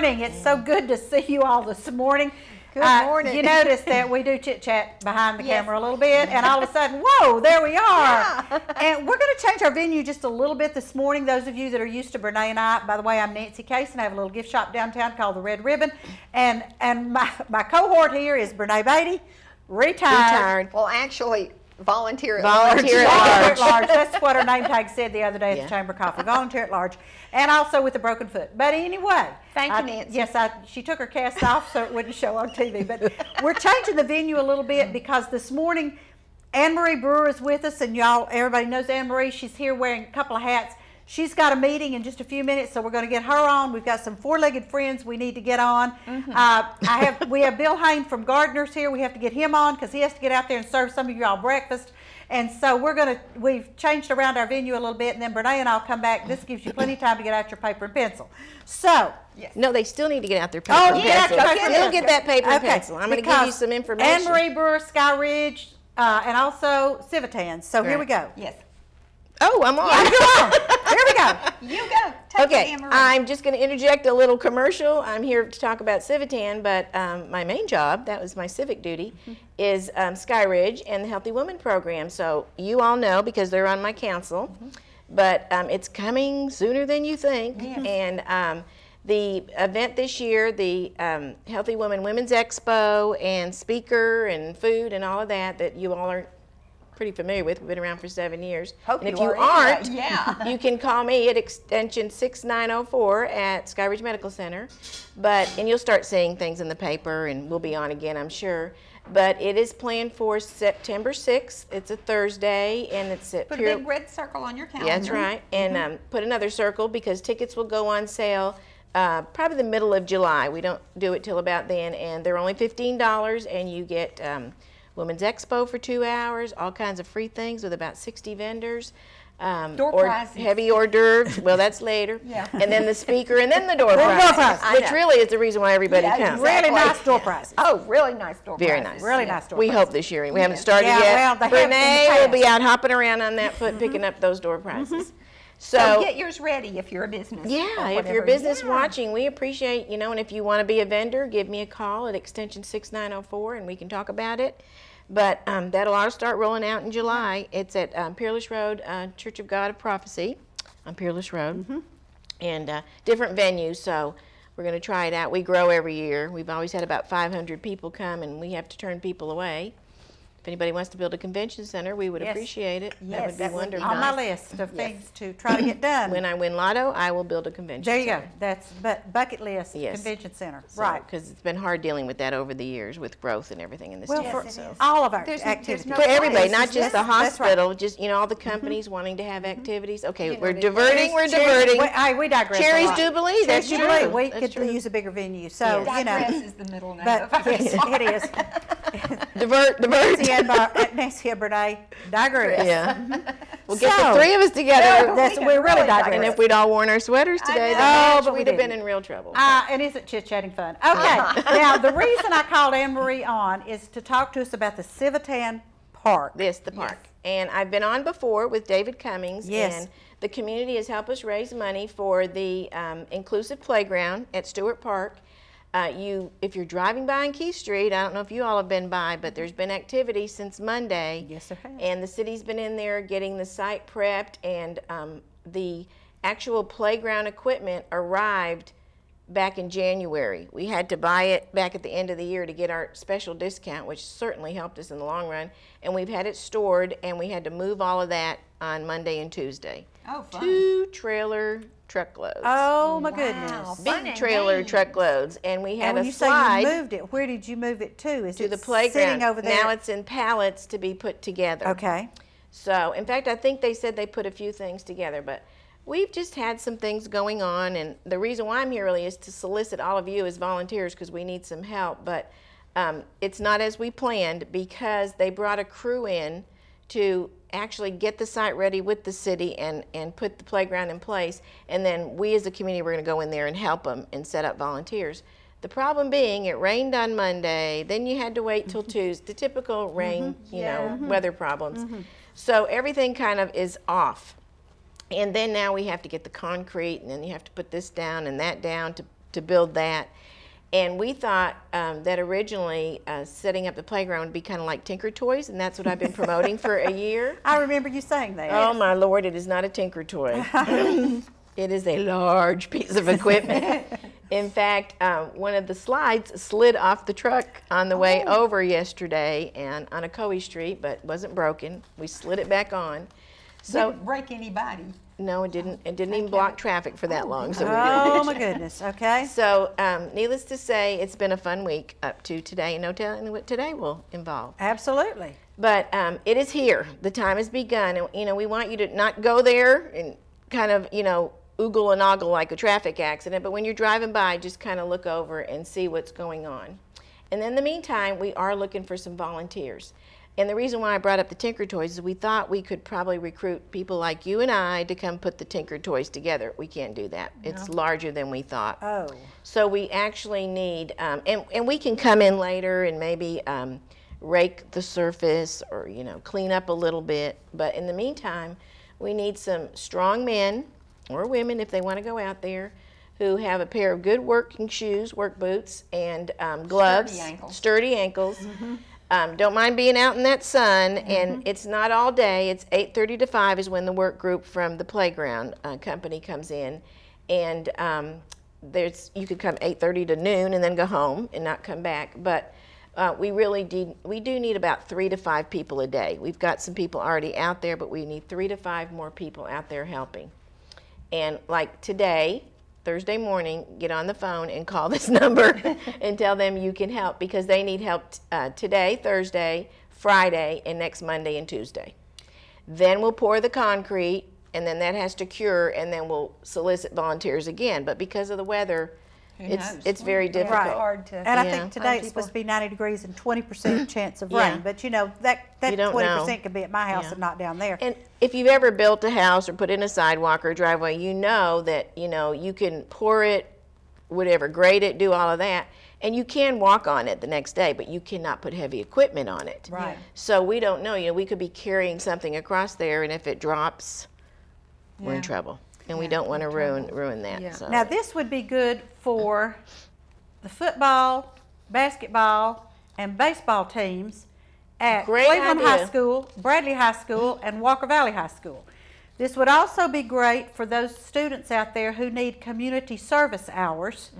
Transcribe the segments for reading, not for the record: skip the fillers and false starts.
morning. It's so good to see you all this morning. Good morning. You notice that we do chit-chat behind the camera a little bit, and all of a sudden, whoa, there we are. Yeah. And we're going to change our venue just a little bit this morning. Those of you that are used to Brene and I, by the way, I'm Nancy Case, and I have a little gift shop downtown called the Red Ribbon. And my cohort here is Brene Beatty, retired. Well, actually, volunteer at large. That's what her name tag said the other day at the Chamber Coffee. Volunteer at large. And also with a broken foot. But anyway. Thank you, Nancy. Yes, she took her cast off so it wouldn't show on TV. But we're changing the venue a little bit because this morning Anne-Marie Brewer is with us. And y'all, everybody knows Anne-Marie. She's here wearing a couple of hats. She's got a meeting in just a few minutes, so we're going to get her on. We've got some four-legged friends we need to get on. We have Bill Hain from Gardeners here. We have to get him on because he has to get out there and serve some of y'all breakfast. And so we've changed around our venue a little bit, and then Brene and I'll come back. This gives you plenty of time to get out your paper and pencil. So. Yes. No, they still need to get out their paper and pencil. They'll get that paper and pencil. I'm going to give you some information. Anne-Marie Brewer, Sky Ridge, and also Tvtm. So here we go. Yes. Oh, I'm on. Yeah, you're on. Here we go. You go. Take okay, it, I'm just going to interject a little commercial. I'm here to talk about Tvtm, but my main job, that was my civic duty, is Sky Ridge and the Healthy Woman Program. So you all know because they're on my council, but it's coming sooner than you think. And the event this year, the Healthy Woman Women's Expo and speaker and food and all of that you all are pretty familiar with. We've been around for 7 years. And if you aren't, you can call me at extension 6904 at Sky Ridge Medical Center. And you'll start seeing things in the paper, and we'll be on again, I'm sure. But it is planned for September 6th. It's a Thursday, and it's at Put a big red circle on your calendar. Yeah, that's right. And put another circle because tickets will go on sale probably the middle of July. We don't do it till about then, and they're only $15, and you get Women's Expo for 2 hours, all kinds of free things with about 60 vendors. Door prizes. Heavy hors d'oeuvres. Well, that's later. And then the speaker, and then the door prizes, which really is the reason why everybody comes. Really nice door prizes. Oh, really nice door prizes. Very nice. Really nice door prizes. We hope this year. We haven't started yet. Well, Renee will be out hopping around on that foot picking up those door prizes. So get yours ready if you're a business. Yeah, if you're a business watching, we appreciate, and if you want to be a vendor, give me a call at extension 6904 and we can talk about it. But that'll all start rolling out in July. It's at Peerless Road, Church of God of Prophecy on Peerless Road, and different venues. So we're going to try it out. We grow every year. We've always had about 500 people come, and we have to turn people away. If anybody wants to build a convention center, we would appreciate it. That would be wonderful. On my list of things to try to get done. When I win Lotto, I will build a convention center. There you go. That's bucket list, convention center. Right. Because it's been hard dealing with that over the years with growth and everything in this town. Well, for all of our activities. For everybody, not just the hospital, just, all the companies wanting to have activities. Okay, we're diverting, we're diverting. We digress. Cherry's Jubilee, that's true. We could use a bigger venue. So, digress is the middle name. But yes, it is. Divert. Nancy and Brene digress. Yeah. We'll get the three of us together. We're really digressing. And if we'd all worn our sweaters today, we'd have been in real trouble. And isn't chit-chatting fun? Okay. Now, the reason I called Anne-Marie on is to talk to us about the Tvtm Park. Yes, the park. And I've been on before with David Cummings. And the community has helped us raise money for the inclusive playground at Stewart Park. If you're driving by on Keith Street, I don't know if you all have been by, but there's been activity since Monday. Yes, there has. And the city's been in there getting the site prepped, and the actual playground equipment arrived back in January. We had to buy it back at the end of the year to get our special discount, which certainly helped us in the long run. And we've had it stored, and we had to move all of that on Monday and Tuesday. Oh, fun. 2 trailer truckloads. Oh my goodness! Big trailer truckloads, and we had and when a slide. You say you moved it, where did you move it to? Is to it the playground? Sitting over there? Now it's in pallets to be put together. Okay. So, in fact, I think they said they put a few things together, but we've just had some things going on, and the reason why I'm here really is to solicit all of you as volunteers because we need some help. But it's not as we planned because they brought a crew in to actually get the site ready with the city and put the playground in place, and then we as a community were going to go in there and help them and set up volunteers. The problem being it rained on Monday, then you had to wait till Tuesday, the typical rain, weather problems. So everything kind of is off. And then now we have to get the concrete, and then you have to put this down and that down to to build that. And we thought that originally setting up the playground would be kind of like Tinker Toys, and that's what I've been promoting for a year. I remember you saying that. Oh my Lord, it is not a Tinker Toy. It is a large piece of equipment. In fact, one of the slides slid off the truck on the way over yesterday and on Ocoee Street, but wasn't broken. We slid it back on. So didn't break anybody. No, it didn't. It didn't even block traffic for that long. So oh my goodness. Okay. So, needless to say, it's been a fun week up to today. No telling what today will involve. Absolutely. But it is here. The time has begun, and we want you to not go there and kind of oogle and ogle like a traffic accident. But when you're driving by, just kind of look over and see what's going on. And in the meantime, we are looking for some volunteers. And the reason why I brought up the Tinker Toys is we thought we could probably recruit people like you and I to come put the Tinker Toys together. We can't do that. No. It's larger than we thought. Oh. So we actually need, and we can come in later and maybe rake the surface or, clean up a little bit. But in the meantime, we need some strong men or women, if they want to go out there, who have a pair of good working shoes, work boots, and gloves. Sturdy ankles. Mm-hmm. Don't mind being out in that sun, and it's not all day. It's 8:30 to 5 is when the work group from the playground company comes in, and you could come 8:30 to noon and then go home and not come back. But we do need about 3 to 5 people a day. We've got some people already out there, but we need 3 to 5 more people out there helping. And like today, Thursday morning, get on the phone and call this number and tell them you can help, because they need help today, Thursday, Friday, and next Monday and Tuesday. Then we'll pour the concrete, and then that has to cure, and then we'll solicit volunteers again. But because of the weather, it's very difficult. Right. Hard to and I think today it's supposed to be 90 degrees and 20% chance of rain. But that 20% could be at my house and not down there. And if you've ever built a house or put in a sidewalk or a driveway, you know that you can pour it, whatever, grade it, do all of that, and you can walk on it the next day, but you cannot put heavy equipment on it. Right. So we don't know. We could be carrying something across there, and if it drops, we're in trouble. And we don't want to ruin that. Yeah. So. Now this would be good for the football, basketball, and baseball teams at Cleveland High School, Bradley High School, and Walker Valley High School. This would also be great for those students out there who need community service hours,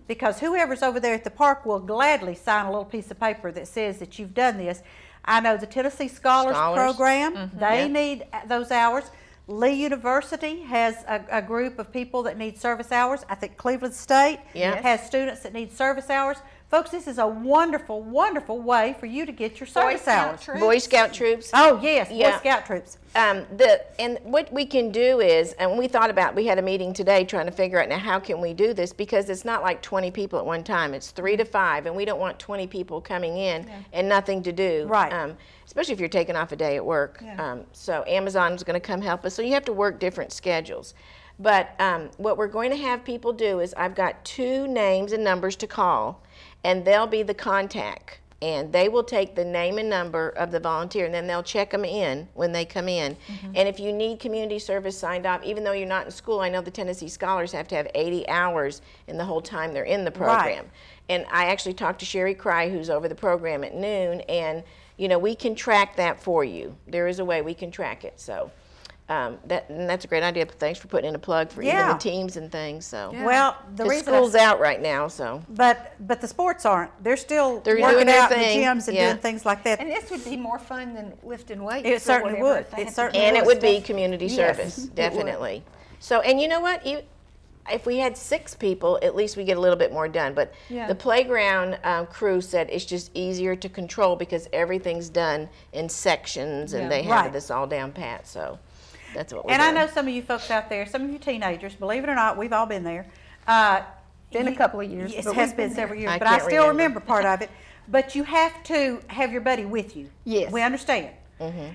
because whoever's over there at the park will gladly sign a little piece of paper that says that you've done this. I know the Tennessee Scholars Program, they need those hours. Lee University has a group of people that need service hours. I think Cleveland State has students that need service hours. Folks, this is a wonderful, wonderful way for you to get your service hours. Boy Scout troops. Oh, yes, Boy Scout troops. And what we can do is, and we had a meeting today trying to figure out now how can we do this, because it's not like 20 people at one time. It's 3 to 5, and we don't want 20 people coming in and nothing to do. Right. Especially if you're taking off a day at work. So Amazon's going to come help us. So you have to work different schedules. But what we're going to have people do is I've got 2 names and numbers to call, and they'll be the contact. And they will take the name and number of the volunteer, and then they'll check them in when they come in. And if you need community service signed off, even though you're not in school, I know the Tennessee Scholars have to have 80 hours in the whole time they're in the program. And I actually talked to Sherry Cry, who's over the program at noon, and we can track that for you. There is a way we can track it. So that's a great idea. Thanks for putting in a plug for even the teams and things. So well, the reason school's out right now, so but the sports aren't. They're still working out in the gyms and doing things like that. And this would be more fun than lifting weights. It certainly would. And it would be community service, definitely. So, and you know what? If we had 6 people, at least we get a little bit more done. But the playground crew said it's just easier to control because everything's done in sections, and they have this all down pat. So that's what we're doing. And I know some of you folks out there, some of you teenagers, believe it or not, we've all been there. Been a couple of years. It has been several years, but I still remember part of it. But you have to have your buddy with you. Yes. We understand.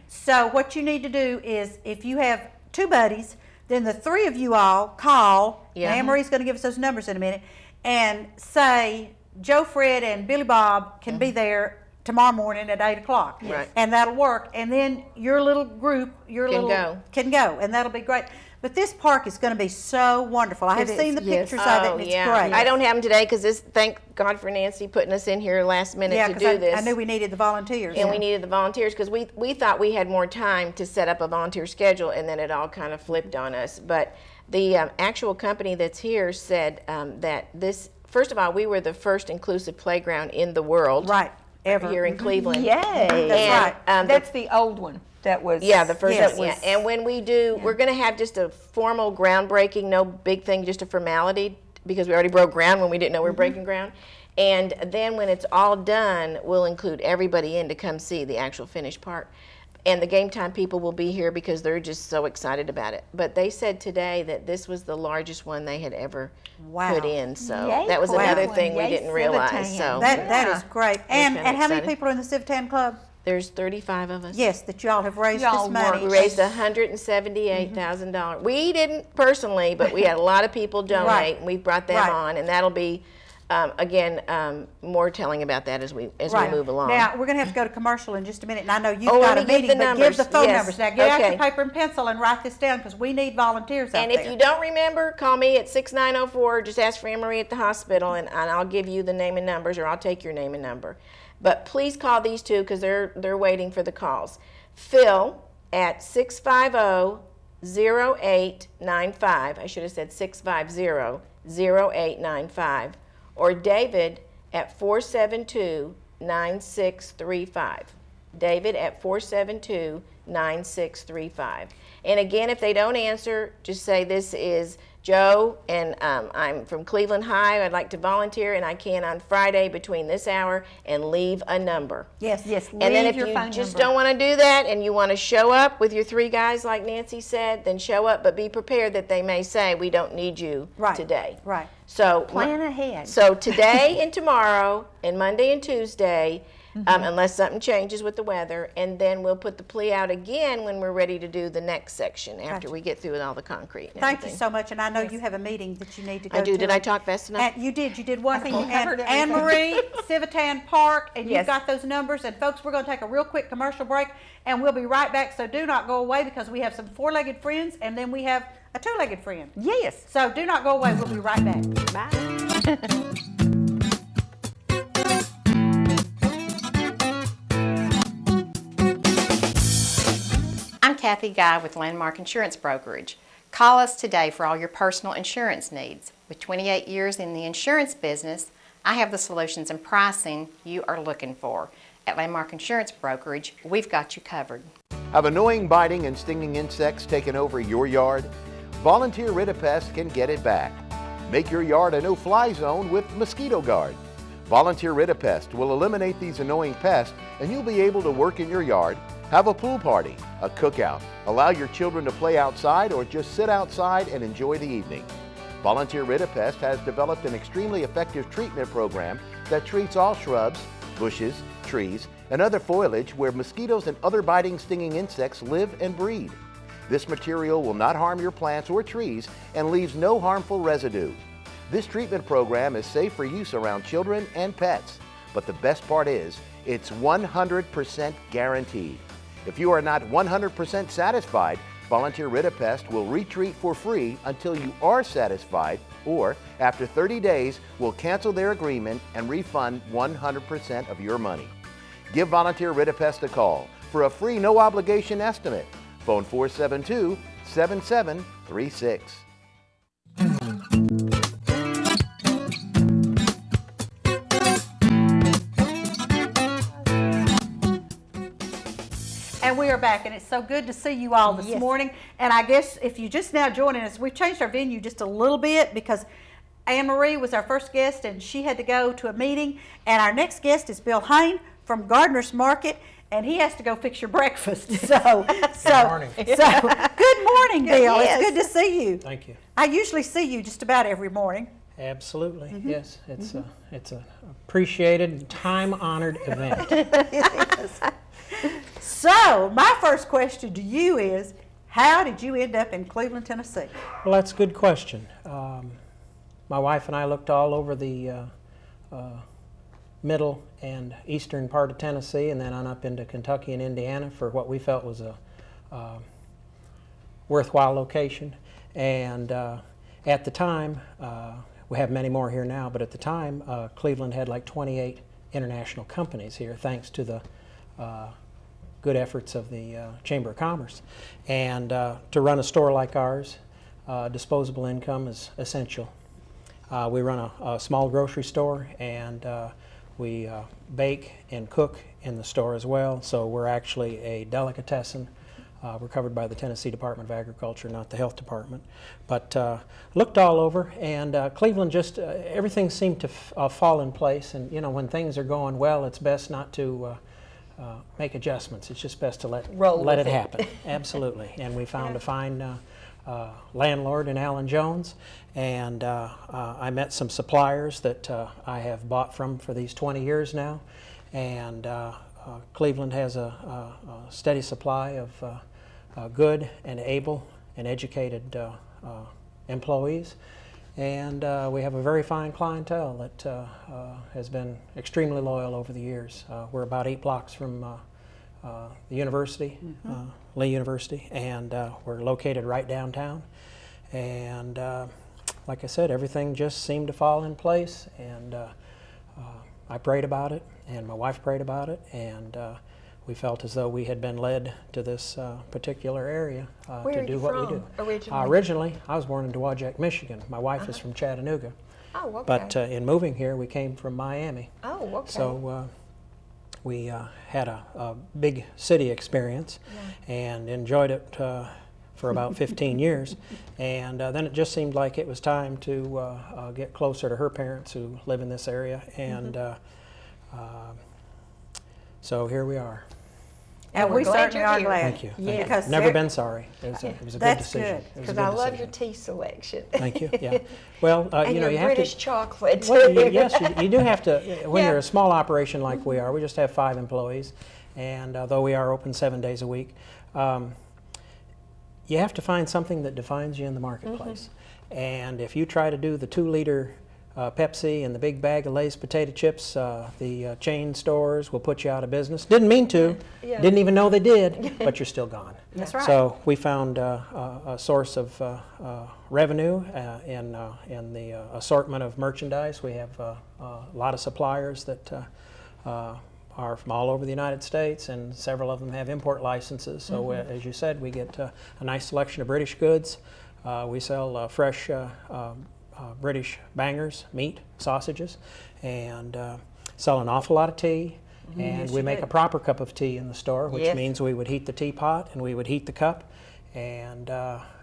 So what you need to do is, if you have 2 buddies, then the 3 of you all call, Anne Marie's going to give us those numbers in a minute, and say Joe, Fred, and Billy Bob can be there tomorrow morning at 8 o'clock. Right. And that'll work. And then your little group, can go, and that'll be great. But this park is going to be so wonderful. I have seen the pictures of it, and it's great. I don't have them today because thank God for Nancy putting us in here last minute to do this. I knew we needed the volunteers. And we needed the volunteers because we thought we had more time to set up a volunteer schedule, and then it all kind of flipped on us. But the actual company that's here said that this, first of all, we were the first inclusive playground in the world. Right, ever. Here in Cleveland. Yay. That's right. That's the old one. That was the first one. Yeah. And when we do, we're going to have just a formal groundbreaking, no big thing, just a formality, because we already broke ground when we didn't know we were breaking ground. And then when it's all done, we'll include everybody in to come see the actual finished park. And the game time people will be here because they're just so excited about it. But they said today that this was the largest one they had ever put in. So that was another thing we didn't realize. So that is great. And how many people are in the Tvtm Club? There's 35 of us. Yes, that y'all have raised this money. We raised $178,000. We didn't personally, but we had a lot of people donate, and we brought them on, and that'll be, again, more telling about that as we move along. Now, we're going to have to go to commercial in just a minute, and I know you've got a meeting, but give the phone numbers. Now, get out your paper and pencil and write this down, because we need volunteers out there. And if you don't remember, call me at 6904. Just ask for Anne-Marie at the hospital, and I'll give you the name and numbers, or I'll take your name and number. But please call these two because they're waiting for the calls. Phil at 650-0895. I should have said 650-0895. Or David at 472-9635. David at 472-9635. And again, if they don't answer, just say this is Joe, and I'm from Cleveland High. I'd like to volunteer, and I can on Friday between this hour, and leave a number. Yes. And then if you just don't want to do that and you want to show up with your 3 guys like Nancy said, then show up, but be prepared that they may say, we don't need you today. Right. So plan ahead. So today and tomorrow and Monday and Tuesday, unless something changes with the weather, and then we'll put the plea out again when we're ready to do the next section after we get through with all the concrete and Thank you so much, and I know you have a meeting that you need to go to. I do. Did I to. talk fast enough? You did wonderful. I think you covered and everything. Anne-Marie, Tvtm Park, and you've got those numbers. And folks, we're going to take a real quick commercial break, and we'll be right back, so do not go away, because we have some 4-legged friends, and then we have a 2-legged friend. Yes. So do not go away. We'll be right back. Bye. I'm Kathy Guy with Landmark Insurance Brokerage. Call us today for all your personal insurance needs. With 28 years in the insurance business, I have the solutions and pricing you are looking for. At Landmark Insurance Brokerage, we've got you covered. Have annoying biting and stinging insects taken over your yard? Volunteer Rid-A-Pest can get it back. Make your yard a no-fly zone with Mosquito Guard. Volunteer Rid-A-Pest will eliminate these annoying pests, and you'll be able to work in your yard, have a pool party, a cookout, allow your children to play outside, or just sit outside and enjoy the evening. Volunteer Rid-A-Pest has developed an extremely effective treatment program that treats all shrubs, bushes, trees, and other foliage where mosquitoes and other biting, stinging insects live and breed. This material will not harm your plants or trees and leaves no harmful residue. This treatment program is safe for use around children and pets, but the best part is it's 100% guaranteed. If you are not 100% satisfied, Volunteer Rid-A-Pest will retreat for free until you are satisfied, or after 30 days, will cancel their agreement and refund 100% of your money. Give Volunteer Rid-A-Pest a call for a free no-obligation estimate. Phone 472-7736. And we are back, and it's so good to see you all this morning. And I guess if you just now joining us, we've changed our venue just a little bit because Anne-Marie was our first guest, and she had to go to a meeting. And our next guest is Bill Hain from Gardener's Market, and he has to go fix your breakfast. Good morning. Good morning, Bill. Yes. It's good to see you. Thank you. I usually see you just about every morning. Absolutely, yes. It's a appreciated, time-honored event. So, my first question to you is, how did you end up in Cleveland, Tennessee? Well, that's a good question. My wife and I looked all over the middle and eastern part of Tennessee, and then on up into Kentucky and Indiana for what we felt was worthwhile location. And at the time, we have many more here now, but at the time, Cleveland had like 28 international companies here, thanks to the good efforts of the Chamber of Commerce. And to run a store like ours, disposable income is essential. We run a small grocery store, and we bake and cook in the store as well, so we're actually a delicatessen. We're covered by the Tennessee Department of Agriculture, not the Health Department. But looked all over, and Cleveland just, everything seemed to fall in place. And, you know, when things are going well, it's best not to make adjustments. It's just best to let it happen. Absolutely. And we found a fine landlord in Alan Jones, and I met some suppliers that I have bought from for these 20 years now. And Cleveland has a steady supply of good and able and educated employees, and we have a very fine clientele that has been extremely loyal over the years. We're about 8 blocks from the university, Lee University, and we're located right downtown. And like I said, everything just seemed to fall in place, and I prayed about it, and my wife prayed about it, and we felt as though we had been led to this particular area to do what we do. Originally, I was born in Dowagiac, Michigan. My wife is from Chattanooga. Oh, okay. But in moving here, we came from Miami. Oh, okay. So we had a big city experience and enjoyed it for about 15 years. And then it just seemed like it was time to get closer to her parents who live in this area. And so here we are. And we certainly are glad. Thank you. Yes. Because never been sorry. It was a good decision. Good. Because I love your tea selection. Thank you. Yeah. Well, and you know, your you have British to. chocolate. Well, yes, you do have to. When you're a small operation like we are, we just have 5 employees, and though we are open 7 days a week, you have to find something that defines you in the marketplace. And if you try to do the 2-liter Pepsi and the big bag of Lay's potato chips, the chain stores will put you out of business. Didn't mean to, didn't even know they did, but you're still gone. That's right. So we found a source of revenue in the assortment of merchandise. We have a lot of suppliers that are from all over the United States, and several of them have import licenses. So as you said, we get a nice selection of British goods. We sell fresh British bangers, meat, sausages, and sell an awful lot of tea. And we make a proper cup of tea in the store, which means we would heat the teapot and we would heat the cup. And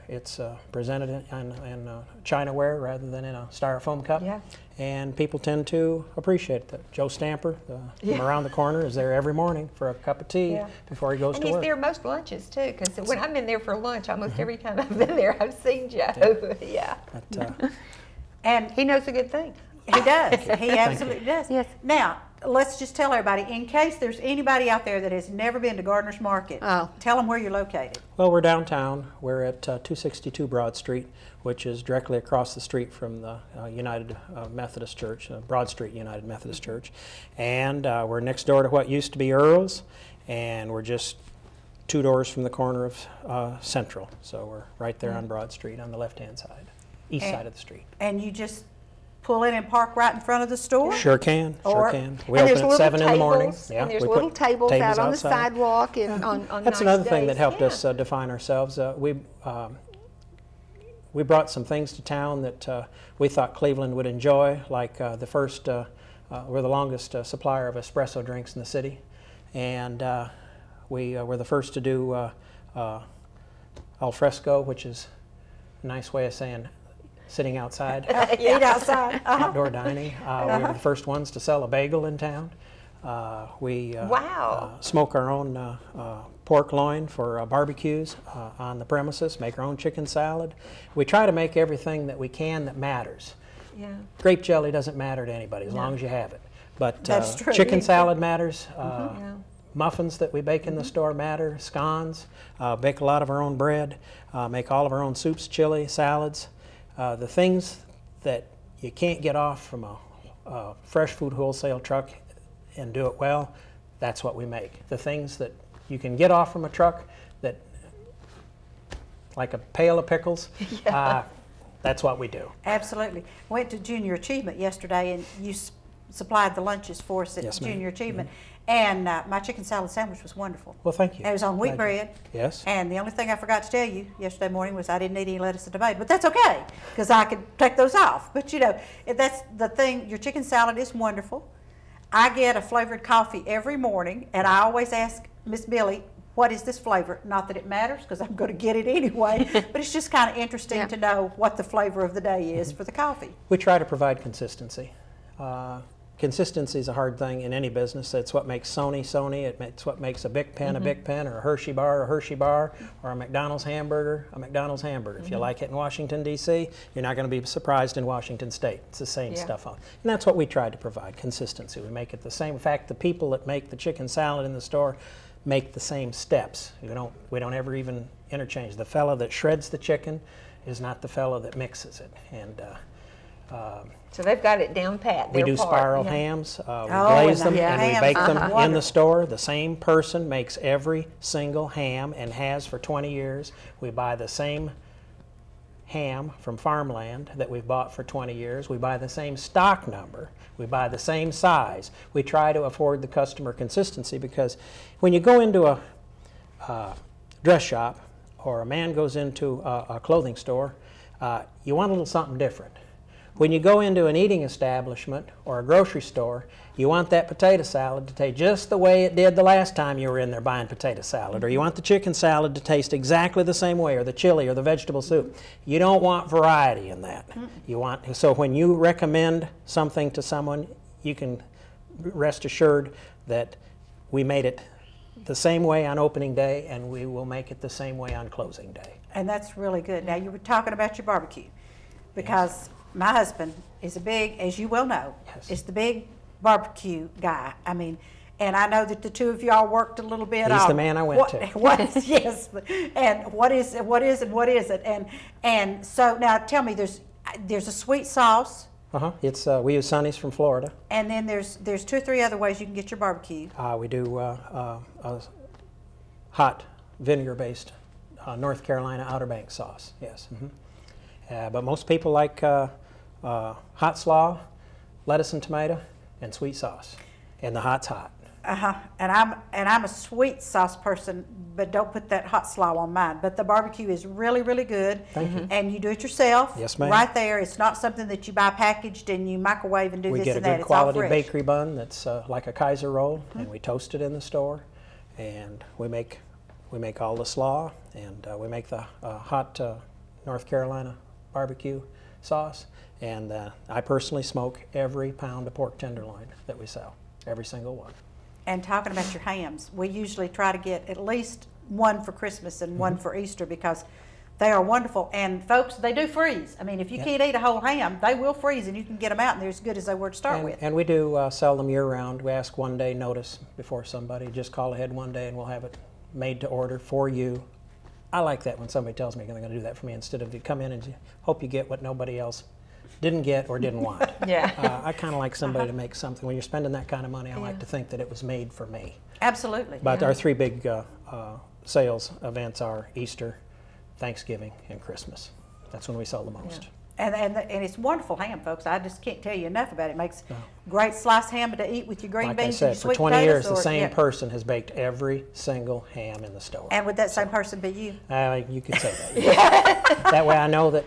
it's presented in Chinaware rather than in a styrofoam cup. And people tend to appreciate that. Joe Stamper, from around the corner, is there every morning for a cup of tea before he goes to work. And he's there most lunches, too, because when I'm in there for lunch, almost every time I've been there, I've seen Joe. But, And he knows a good thing. he does. He absolutely does. Yes. Now, let's just tell everybody, in case there's anybody out there that has never been to Gardner's Market, tell them where you're located. Well, we're downtown. We're at 262 Broad Street, which is directly across the street from the United Methodist Church, Broad Street United Methodist Church. And we're next door to what used to be Earl's, and we're just 2 doors from the corner of Central. So we're right there on Broad Street on the left-hand side, east side of the street. And you just pull in and park right in front of the store? Sure can, sure can. We and open at 7 in the morning. And there's little tables out on the sidewalk and on That's nice another days. thing that helped us define ourselves. We brought some things to town that we thought Cleveland would enjoy, like the first, we're the longest supplier of espresso drinks in the city. And we were the first to do al fresco, which is a nice way of saying sitting outside. Eat outside. Outdoor dining. We were the first ones to sell a bagel in town. We smoke our own pork loin for barbecues on the premises, make our own chicken salad. We try to make everything that we can that matters. Grape jelly doesn't matter to anybody as long as you have it. But chicken salad matters. Muffins that we bake in the store matter. Scones. Bake a lot of our own bread. Make all of our own soups, chili, salads. The things that you can't get off from a fresh food wholesale truck and do it well, that's what we make. The things that you can get off from a truck that like a pail of pickles. That's what we do. Absolutely. Went to Junior Achievement yesterday, and you supplied the lunches for us at Yes, ma'am. Junior Achievement. And my chicken salad sandwich was wonderful. Well, thank you. It was on wheat Glad you- bread. Yes. And the only thing I forgot to tell you yesterday morning was I didn't eat any lettuce and tomato, but that's okay because I could take those off. But you know, that's the thing. Your chicken salad is wonderful. I get a flavored coffee every morning, and I always ask Miss Billy, what is this flavor? Not that it matters because I'm going to get it anyway, but it's just kind of interesting to know what the flavor of the day is for the coffee. We try to provide consistency. Consistency is a hard thing in any business. It's what makes Sony Sony. It's what makes a Bic pen a Bic pen, or a Hershey bar or a McDonald's hamburger a McDonald's hamburger. If you like it in Washington, D.C., you're not going to be surprised in Washington State. It's the same stuff on. And that's what we try to provide, consistency. We make it the same. In fact, the people that make the chicken salad in the store make the same steps. We don't ever even interchange. The fellow that shreds the chicken is not the fellow that mixes it. And So they've got it down pat. we their do part. spiral Yeah. hams, we Oh, glaze and them, the and we hams bake them are in the wonderful. store. The same person makes every single ham and has for 20 years. We buy the same ham from farmland that we've bought for 20 years. We buy the same stock number. We buy the same size. We try to afford the customer consistency, because when you go into a dress shop, or a man goes into a clothing store, you want a little something different. When you go into an eating establishment or a grocery store, you want that potato salad to taste just the way it did the last time you were in there buying potato salad, or you want the chicken salad to taste exactly the same way, or the chili or the vegetable soup. You don't want variety in that. So when you recommend something to someone, you can rest assured that we made it the same way on opening day, and we will make it the same way on closing day. And that's really good. Now, you were talking about your barbecue, because my husband is a big, as you well know, is the big barbecue guy. I mean, and I know that the two of y'all worked a little bit. He's the man I went to. Yes, and what is it? And so now tell me, there's a sweet sauce. It's we use Sonny's from Florida. And then there's 2 or 3 other ways you can get your barbecue. We do a hot vinegar-based North Carolina Outer Banks sauce. Yes. But most people like hot slaw, lettuce and tomato, and sweet sauce, and the hot's hot. And I'm a sweet sauce person, but don't put that hot slaw on mine. But the barbecue is really, really good. Thank you. And you do it yourself. Yes, ma'am. Right there. It's not something that you buy packaged and you microwave and do We this get a and that. good It's all quality fresh. bakery bun that's like a Kaiser roll, and we toast it in the store, and we make all the slaw, and we make the hot North Carolina barbecue sauce, and I personally smoke every pound of pork tenderloin that we sell, every single one. And talking about your hams, we usually try to get at least one for Christmas and one for Easter, because they are wonderful. And folks, they do freeze. I mean, if you can't eat a whole ham, they will freeze, and you can get them out, and they're as good as they were to start with. And we do sell them year-round. We ask 1 day notice before somebody. Just call ahead 1 day, and we'll have it made to order for you. I like that when somebody tells me they're going to do that for me, instead of you come in and hope you get what nobody else didn't get or didn't want. I kind of like somebody to make something. When you're spending that kind of money, I like to think that it was made for me. Absolutely. But our 3 big sales events are Easter, Thanksgiving, and Christmas. That's when we sell the most. And it's wonderful ham, folks. I just can't tell you enough about it. It makes great sliced ham to eat with your green Like beans I and said, your for sweet 20 years, potatoes. the same person has baked every single ham in the store. And would that same person be you? You could say that. That way I know that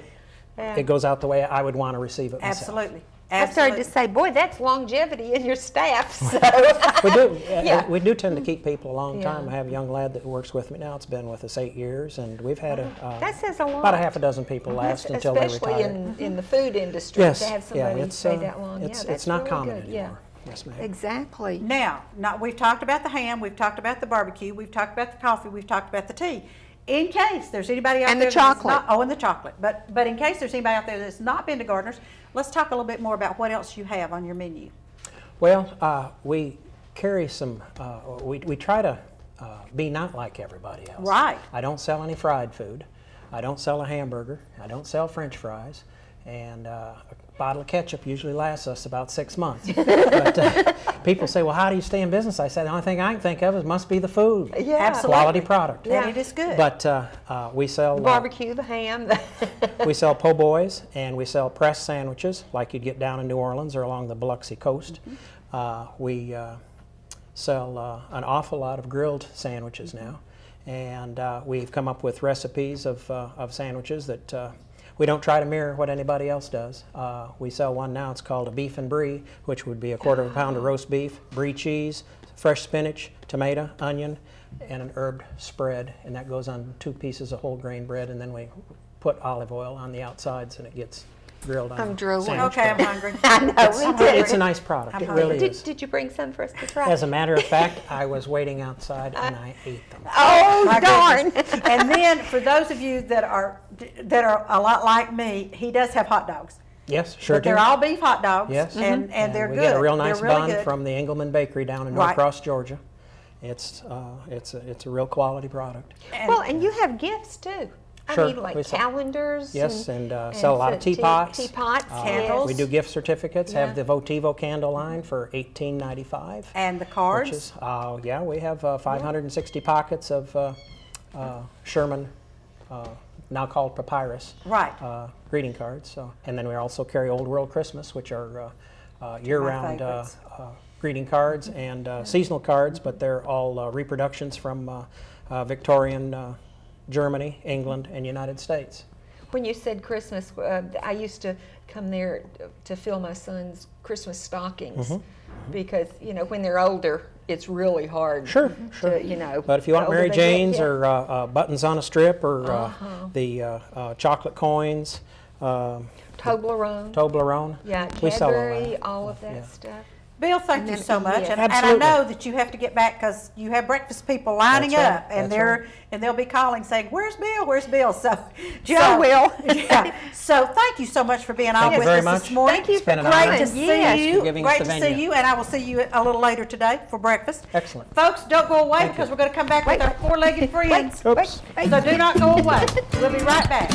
it goes out the way I would want to receive it myself. Absolutely. I started to say, boy, that's longevity in your staff. So. We do. We do tend to keep people a long time. I have a young lad that works with me now. It's been with us 8 years, and we've had that says a lot. about a half a dozen people last until they retire. Especially in the food industry, Yes, to have somebody stay that long. It's not really common good. anymore. Yes, ma'am. Exactly. Now, we've talked about the ham, we've talked about the barbecue, we've talked about the coffee, we've talked about the tea. In case there's anybody out And there the that's chocolate. not, and the chocolate. But in case there's anybody out there that's not been to Gardner's, let's talk a little bit more about what else you have on your menu. Well, we carry some. We try to be not like everybody else. Right. I don't sell any fried food. I don't sell a hamburger. I don't sell French fries, And a bottle of ketchup usually lasts us about 6 months. But people say, well, how do you stay in business? I said, the only thing I can think of is must be the food. Yeah. Absolutely. Quality product. And it is good. But we sell The barbecue, the ham. we sell po' boys, and we sell pressed sandwiches like you'd get down in New Orleans or along the Biloxi coast. We sell an awful lot of grilled sandwiches now, and we've come up with recipes of sandwiches that we don't try to mirror what anybody else does. We sell one now, it's called a beef and brie, which would be a quarter of a pound of roast beef, brie cheese, fresh spinach, tomato, onion, and an herb spread, and that goes on 2 pieces of whole grain bread, and then we put olive oil on the outsides, and it gets grilled on I'm drooling. sandwich Okay, I'm bread. hungry. I know, me too. It's a nice product, it really is. Did you bring some for us to try? As a matter of fact, I was waiting outside and I ate them. Oh, My darn. goodness. And then for those of you that are a lot like me, he does have hot dogs. Yes, sure But do. they're all beef hot dogs. Yes. And they're we good. get a real nice they're really bun good. from the Engelman Bakery down in Right. Norcross, Georgia. It's a real quality product. Well, and you have gifts too. Sure, I mean, like we sell- calendars. Yes, and sell a lot of so teapots. Teapots, Candles. We do gift certificates. Yeah. Have the Votivo candle line for $18.95. And the cards. Which is, yeah, we have 560 pockets of Sherman, now called Papyrus, Right. greeting cards. So, and then we also carry Old World Christmas, which are year-round favorites. greeting cards and seasonal cards, but they're all reproductions from Victorian Germany, England, and United States. When you said Christmas, I used to come there to fill my son's Christmas stockings because, you know, when they're older, it's really hard. Sure. To, you know. But if you want the Mary older they get, Jane's yeah. or buttons on a strip or the chocolate coins, Toblerone. Yeah, Yeah, we sell all Cadbury, that. all of that Yeah. stuff. Bill, thank And you then- so much, yes. and I Absolutely. know that you have to get back because you have breakfast people lining That's right. up, and That's they'll be calling saying, "Where's Bill? Where's Bill?" So Joe will. Yeah. So thank you so much for being on Thank you with very us much. this morning. Thank you It's been for an Great honor. to coming. see Yes. you. for giving us Great the to see venue. you, and I will see you a little later today for breakfast. Excellent. Folks, don't go away because we're going to come back with our four-legged friends. Oops. So do not go away. We'll be right back.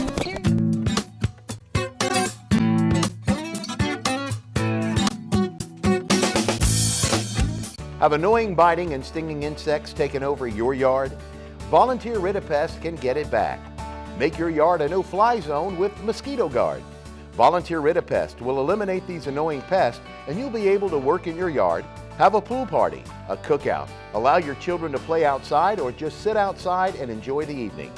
Have annoying biting and stinging insects taken over your yard? Volunteer Ritapest can get it back. Make your yard a no-fly zone with Mosquito Guard. Volunteer Ritapest will eliminate these annoying pests, and you'll be able to work in your yard, have a pool party, a cookout, allow your children to play outside, or just sit outside and enjoy the evening.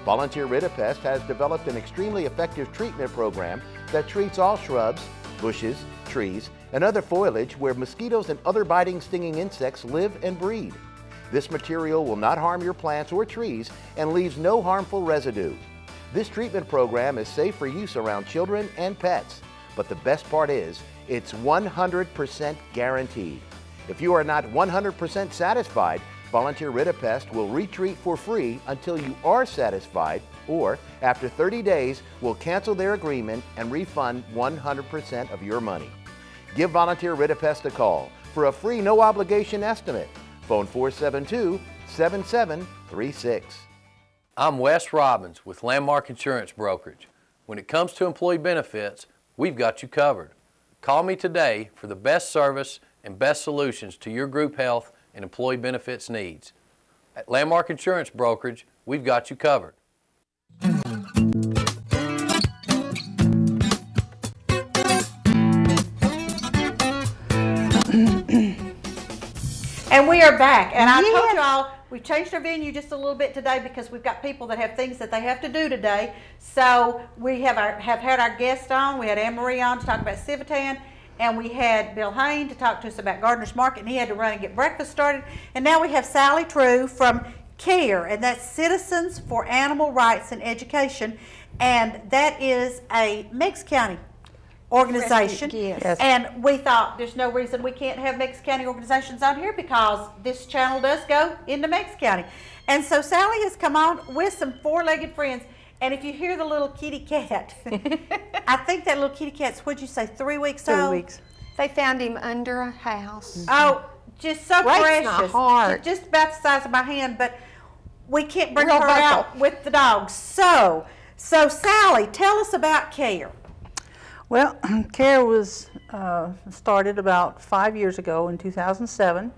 Volunteer Ritapest has developed an extremely effective treatment program that treats all shrubs, bushes, trees, and other foliage where mosquitoes and other biting, stinging insects live and breed. This material will not harm your plants or trees and leaves no harmful residue. This treatment program is safe for use around children and pets, but the best part is it's 100% guaranteed. If you are not 100% satisfied, Volunteer Ritapest will retreat for free until you are satisfied, or after 30 days, will cancel their agreement and refund 100% of your money. Give Volunteer Ritapest a call for a free no-obligation estimate. Phone 472-7736. I'm Wes Robbins with Landmark Insurance Brokerage. When it comes to employee benefits, we've got you covered. Call me today for the best service and best solutions to your group health and employee benefits needs. At Landmark Insurance Brokerage, we've got you covered. And we are back. And I told y'all we've changed our venue just a little bit today because we've got people that have things that they have to do today. So we have had our guest on. We had Anne Marie on to talk about Tvtm, and we had Bill Hain to talk to us about Gardener's Market, and he had to run and get breakfast started. And now we have Sally True from CARE, and that's Citizens for Animal Rights and Education, and that is a Meigs County organization. Yes. And we thought there's no reason we can't have Meigs County organizations on here because this channel does go into Meigs County. And so Sally has come on with some four-legged friends. And if you hear the little kitty cat, I think that little kitty cat's, what'd you say, 3 weeks old? 3 weeks. They found him under a house. Oh, just so Breaks precious. my heart. Just about the size of my hand, but we can't bring Real her vocal. out with the dogs. So Sally, tell us about CARE. Well, CARE was started about 5 years ago in 2007.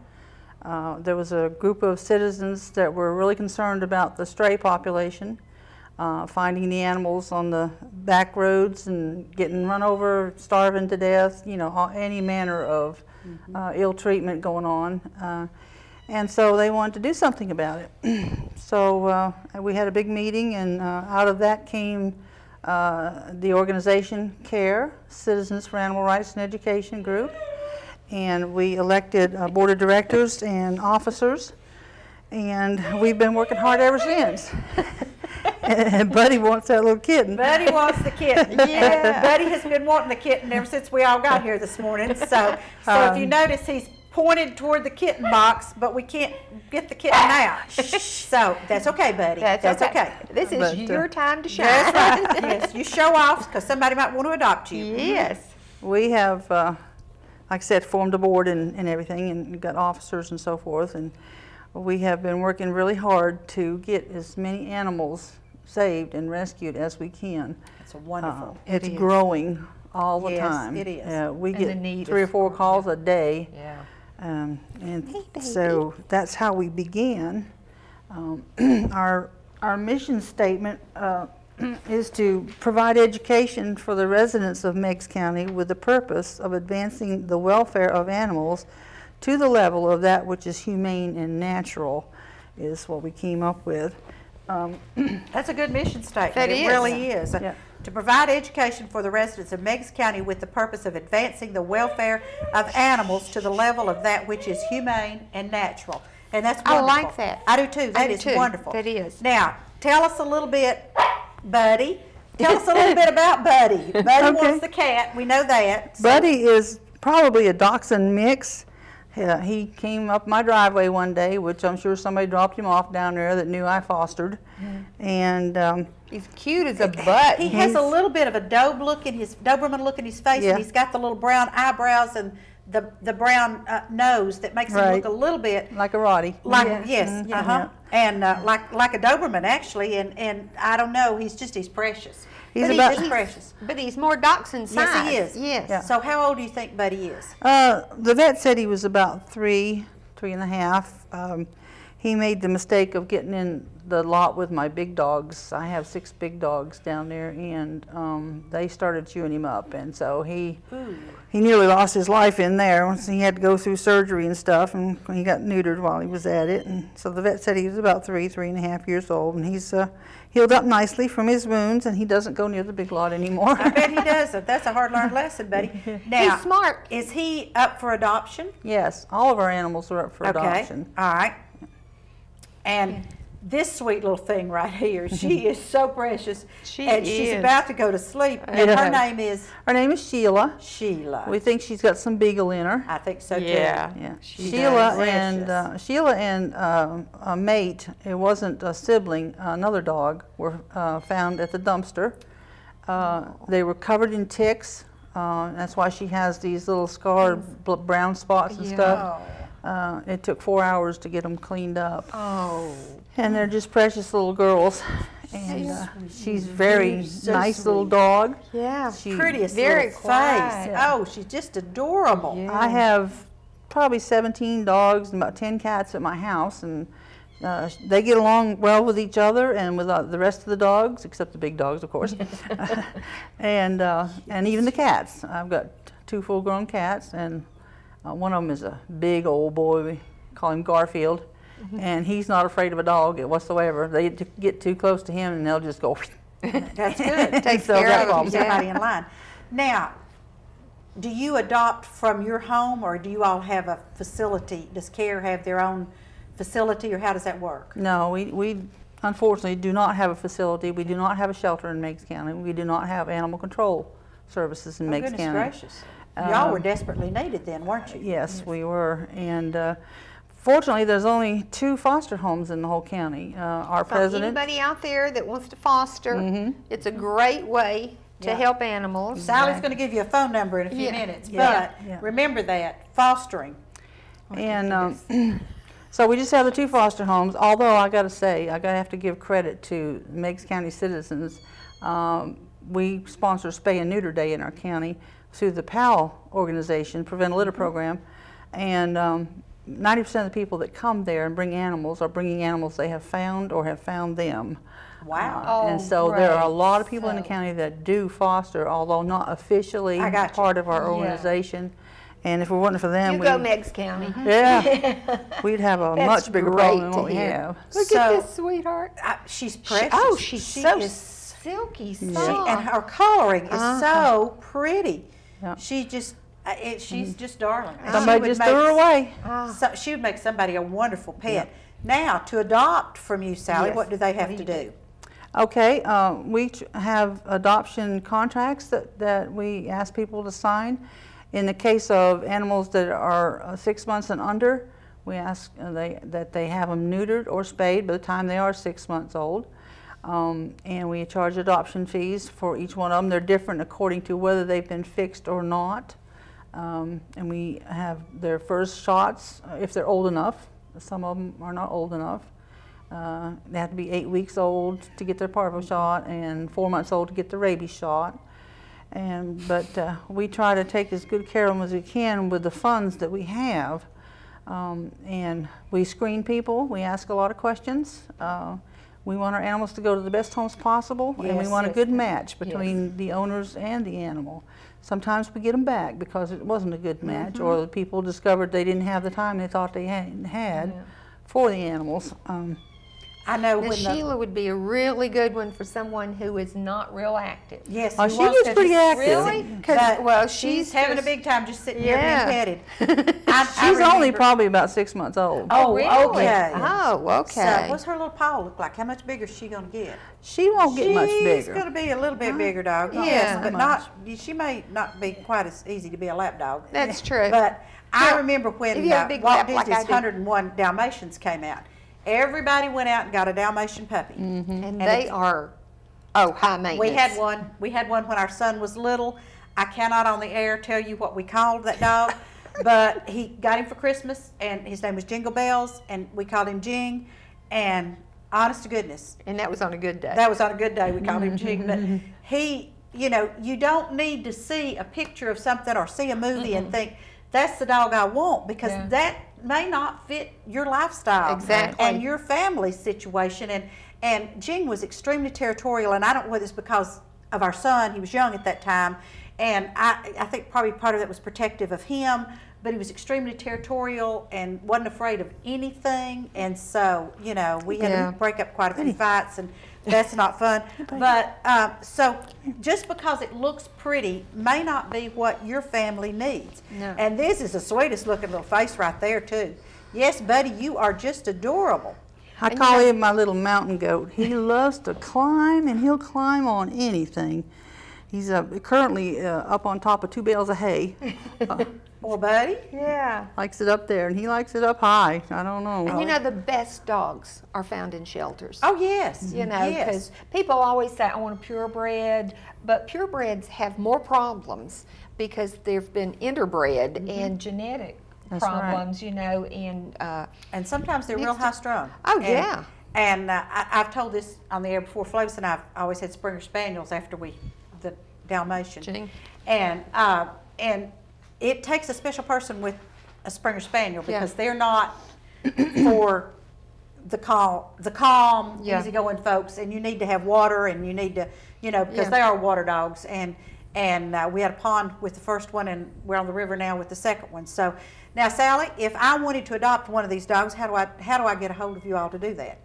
There was a group of citizens that were really concerned about the stray population, finding the animals on the back roads and getting run over, starving to death, you know, any manner of ill treatment going on. And so they wanted to do something about it. So we had a big meeting, and out of that came the organization CARE, Citizens for Animal Rights and Education Group. And we elected a board of directors and officers, and we've been working hard ever since. And Buddy wants that little kitten. Buddy wants the kitten. Yeah. Buddy has been wanting the kitten ever since we all got here this morning. So if you notice, he's pointed toward the kitten box, but we can't get the kitten out. So that's okay, Buddy. That's okay. This is your time to shine. That's right. Yes, you show off because somebody might want to adopt you. Yes. We have, like I said, formed a board and everything, and got officers and so forth, and we have been working really hard to get as many animals saved and rescued as we can. It's wonderful. It's growing all the time. It is. We get 3 or 4 calls a day. Yeah. And so that's how we began. Our mission statement is to provide education for the residents of Meigs County with the purpose of advancing the welfare of animals to the level of that which is humane and natural, is what we came up with. That's a good mission statement. That it is. really is. Yeah. To provide education for the residents of Meigs County with the purpose of advancing the welfare of animals to the level of that which is humane and natural. And that's wonderful. I like that. I do too. That is wonderful. That is. Now, tell us a little bit, Buddy. Tell us a little bit about Buddy. Buddy wants the cat. We know that. So. Buddy is probably a dachshund mix. He came up my driveway one day, which I'm sure somebody dropped him off down there that knew I fostered. And he's cute as a butt. He has a little bit of a Doberman look in his face, and he's got the little brown eyebrows and the brown nose that makes him look a little bit like a Roddy. And like a Doberman actually, and I don't know, he's precious. He's precious. But he's more dachshund size. Yes, he is. Yes. Yeah. So how old do you think Buddy is? The vet said he was about 3 and a half. He made the mistake of getting in the lot with my big dogs. I have 6 big dogs down there, and they started chewing him up, and so he nearly lost his life in there. He had to go through surgery and stuff, and he got neutered while he was at it. And so the vet said he was about 3 and a half years old, and he's healed up nicely from his wounds, and he doesn't go near the big lot anymore. I bet he doesn't. That's a hard-learned lesson, Buddy. Now, he's smart. Is he up for adoption? Yes, all of our animals are up for adoption. All right. And this sweet little thing right here, she is so precious. She's about to go to sleep. And her name is? Her name is Sheila. Sheila. We think she's got some beagle in her. I think so too. Yeah. Sheila and a mate, it wasn't a sibling, another dog, were found at the dumpster. They were covered in ticks. That's why she has these little scarred brown spots and stuff. It took 4 hours to get them cleaned up. And they're just precious little girls. And she's very nice little dog. Yeah. She's prettiest very little quiet. face. Oh, she's just adorable. Yeah. I have probably 17 dogs and about 10 cats at my house, and they get along well with each other and with the rest of the dogs, except the big dogs, of course, and even the cats. I've got 2 full-grown cats, and one of them is a big old boy. We call him Garfield, and he's not afraid of a dog whatsoever. They get too close to him, and they'll just go. That's good. Take care of somebody in line. Now, do you adopt from your home, or do you all have a facility? Does CARE have their own facility, or how does that work? No, we unfortunately do not have a facility. We do not have a shelter in Meigs County. We do not have animal control services in Meigs County. Goodness gracious. Y'all were desperately needed then, weren't you? Yes, we were. And fortunately, there's only 2 foster homes in the whole county. Our president. Anybody out there that wants to foster, it's a great way to help animals. Sally's going to give you a phone number in a few minutes, but remember that, fostering. And so we just have the 2 foster homes, although I got to say, I have to give credit to Meigs County citizens. we sponsor Spay and Neuter Day in our county through the PAL organization, Prevent a Litter Program, and 90% of the people that come there and bring animals are bringing animals they have found or have found them. Wow. And so there are a lot of people in the county that do foster, although not officially part of our organization. And if it wasn't for them, You go Meigs County. we'd have a much bigger problem than what we have. Look at this sweetheart. She's precious. She's she so is, silky she, soft. and her coloring is so pretty. Yeah. She just, she's just darling. And Somebody she would just make threw her away. she would make somebody a wonderful pet. Now, to adopt from you, Sally, what do they have to do? Okay, we have adoption contracts that we ask people to sign. In the case of animals that are 6 months and under, we ask that they have them neutered or spayed by the time they are 6 months old. And we charge adoption fees for each one of them. They're different according to whether they've been fixed or not. And we have their first shots if they're old enough. Some of them are not old enough. They have to be 8 weeks old to get their parvo shot and 4 months old to get the rabies shot. But we try to take as good care of them as we can with the funds that we have. And we screen people. We ask a lot of questions. We want our animals to go to the best homes possible, and we want a good match between the owners and the animal. Sometimes we get them back because it wasn't a good match, or the people discovered they didn't have the time they thought they had for the animals. I know Now, when Sheila would be a really good one for someone who is not real active. Yes, she was pretty active. Really? Well, she's having a big time just sitting here being petted. She's only probably about 6 months old. Oh, really? okay. Oh, okay. So what's her little paw look like? How much bigger is she going to get? She won't get much bigger. She's going to be a little bit bigger dog. Yes, but she may not be quite as easy to be a lap dog. That's true. But I remember when Walt Disney's 101 Dalmatians came out. Everybody went out and got a Dalmatian puppy. And they are, high maintenance. We had one when our son was little. I cannot on the air tell you what we called that dog, but he got him for Christmas, and his name was Jingle Bells, and we called him Jing, and honest to goodness. And that was on a good day. That was on a good day we called him Jing, but he, you know, you don't need to see a picture of something or see a movie and think, that's the dog I want, because that may not fit your lifestyle and your family situation. And Jing was extremely territorial, and I don't know whether it's because of our son. He was young at that time, and I think probably part of that was protective of him, but he was extremely territorial and wasn't afraid of anything. And so, you know, we had to break up quite a few fights, and that's not fun. But so just because it looks pretty may not be what your family needs. No. And this is the sweetest looking little face right there too. Yes, buddy, you are just adorable. I call him my little mountain goat. He loves to climb, and he'll climb on anything. He's currently up on top of 2 bales of hay. Well, buddy. Yeah. Likes it up there, and he likes it up high. I don't know. And you know, the best dogs are found in shelters. Oh, yes. You know, because people always say, I want a purebred, but purebreds have more problems because they've been interbred and genetic problems, you know, and sometimes they're real high strung. Oh, yeah. And I've told this on the air before. Flavis and I always had Springer Spaniels after the Dalmatian. And it takes a special person with a Springer Spaniel because they're not for the calm, easygoing folks, and you need to have water, and you need to, you know, because they are water dogs. And we had a pond with the first one, and we're on the river now with the second one. So now, Sally, if I wanted to adopt one of these dogs, how do I get a hold of you all to do that?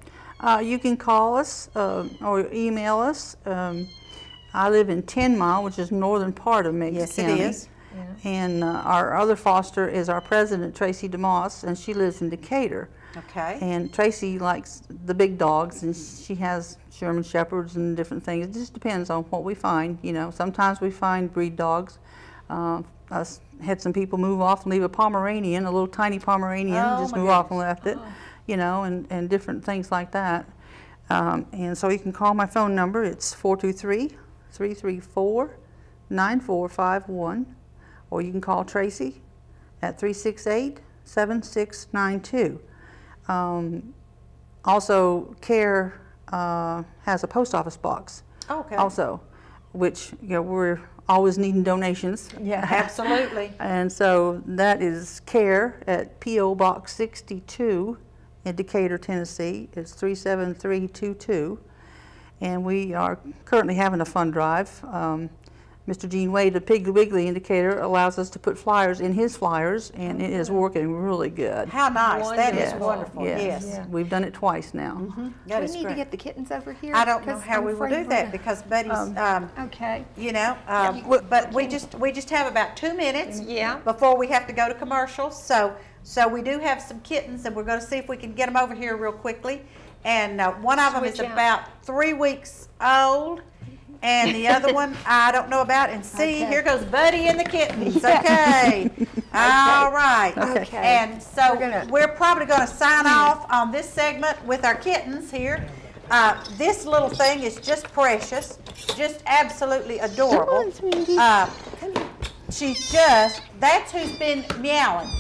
You can call us or email us. I live in 10 Mile, which is the northern part of Meigs County. Yes, it is. Yeah. And our other foster is our president, Tracy DeMoss, and she lives in Decatur. Okay. And Tracy likes the big dogs, and she has German Shepherds and different things. It just depends on what we find. You know, sometimes we find breed dogs. Us had some people move off and leave a Pomeranian, a little tiny Pomeranian, just move off and left it. You know, and different things like that. And so you can call my phone number. It's 423-334-9451. Or you can call Tracy at 368-7692. Also, CARE has a post office box. Okay. Also, which we're always needing donations. Yeah, absolutely. And so that is CARE at P.O. Box 62 in Decatur, Tennessee. It's 37322. And we are currently having a fund drive. Mr. Gene Wade, the Piggly Wiggly indicator, allows us to put flyers in his flyers, and it is working really good. How nice. That is Wonderful. wonderful. Yes. Yeah. We've done it twice now. That we is need great. to get the kittens over here. I don't know 'cause how I'm we will afraid do we're that gonna- because Buddy's, Okay. you know, we just have about 2 minutes Yeah. before we have to go to commercials. So we do have some kittens, and we're going to see if we can get them over here real quickly. And one of them is Switch out. about 3 weeks old, and the other one I don't know about. And see, Okay. here goes Buddy and the kittens. Okay. All right. Okay. And so We're we're, gonna- probably going to sign off on this segment with our kittens here. This little thing is just precious, just absolutely adorable. She's just, that's who's been meowing.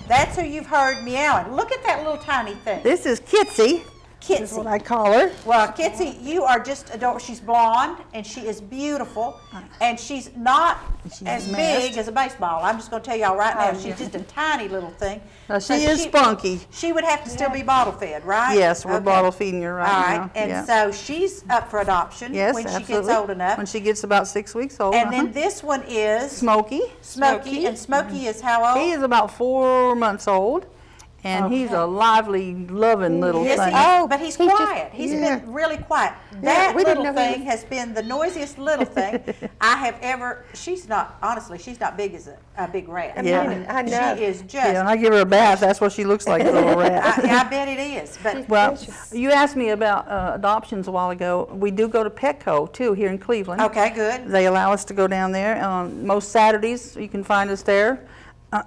That's who you've heard meowing. Look at that little tiny thing. This is Kitsy. Is what Kitsy. I call her. Well, Kitsy, you are just adorable. She's blonde, and she is beautiful, and she's not as big as a baseball. I'm just going to tell y'all right now, she's just a tiny little thing. Now, So she is spunky. She would have to still be bottle fed, right? Yes, we're Okay. bottle feeding her right All now. right, and yeah. so she's up for adoption Yes, when she absolutely. gets old enough. When she gets about 6 weeks old. And then this one is Smokey. Smokey, and Smokey is how old? He is about 4 months old, and he's a lively, loving little Yes, thing. he is, but he's quiet. He's been really quiet. That we didn't little know he thing has been the noisiest little thing I have ever. She's not, honestly, she's not big as a big rat. Yeah. I know. She is just. Yeah, when I give her a bath, that's what she looks like, a little rat. I bet it is. But Well, you asked me about adoptions a while ago. We do go to Petco, too, here in Cleveland. okay, good. They allow us to go down there. Most Saturdays, you can find us there.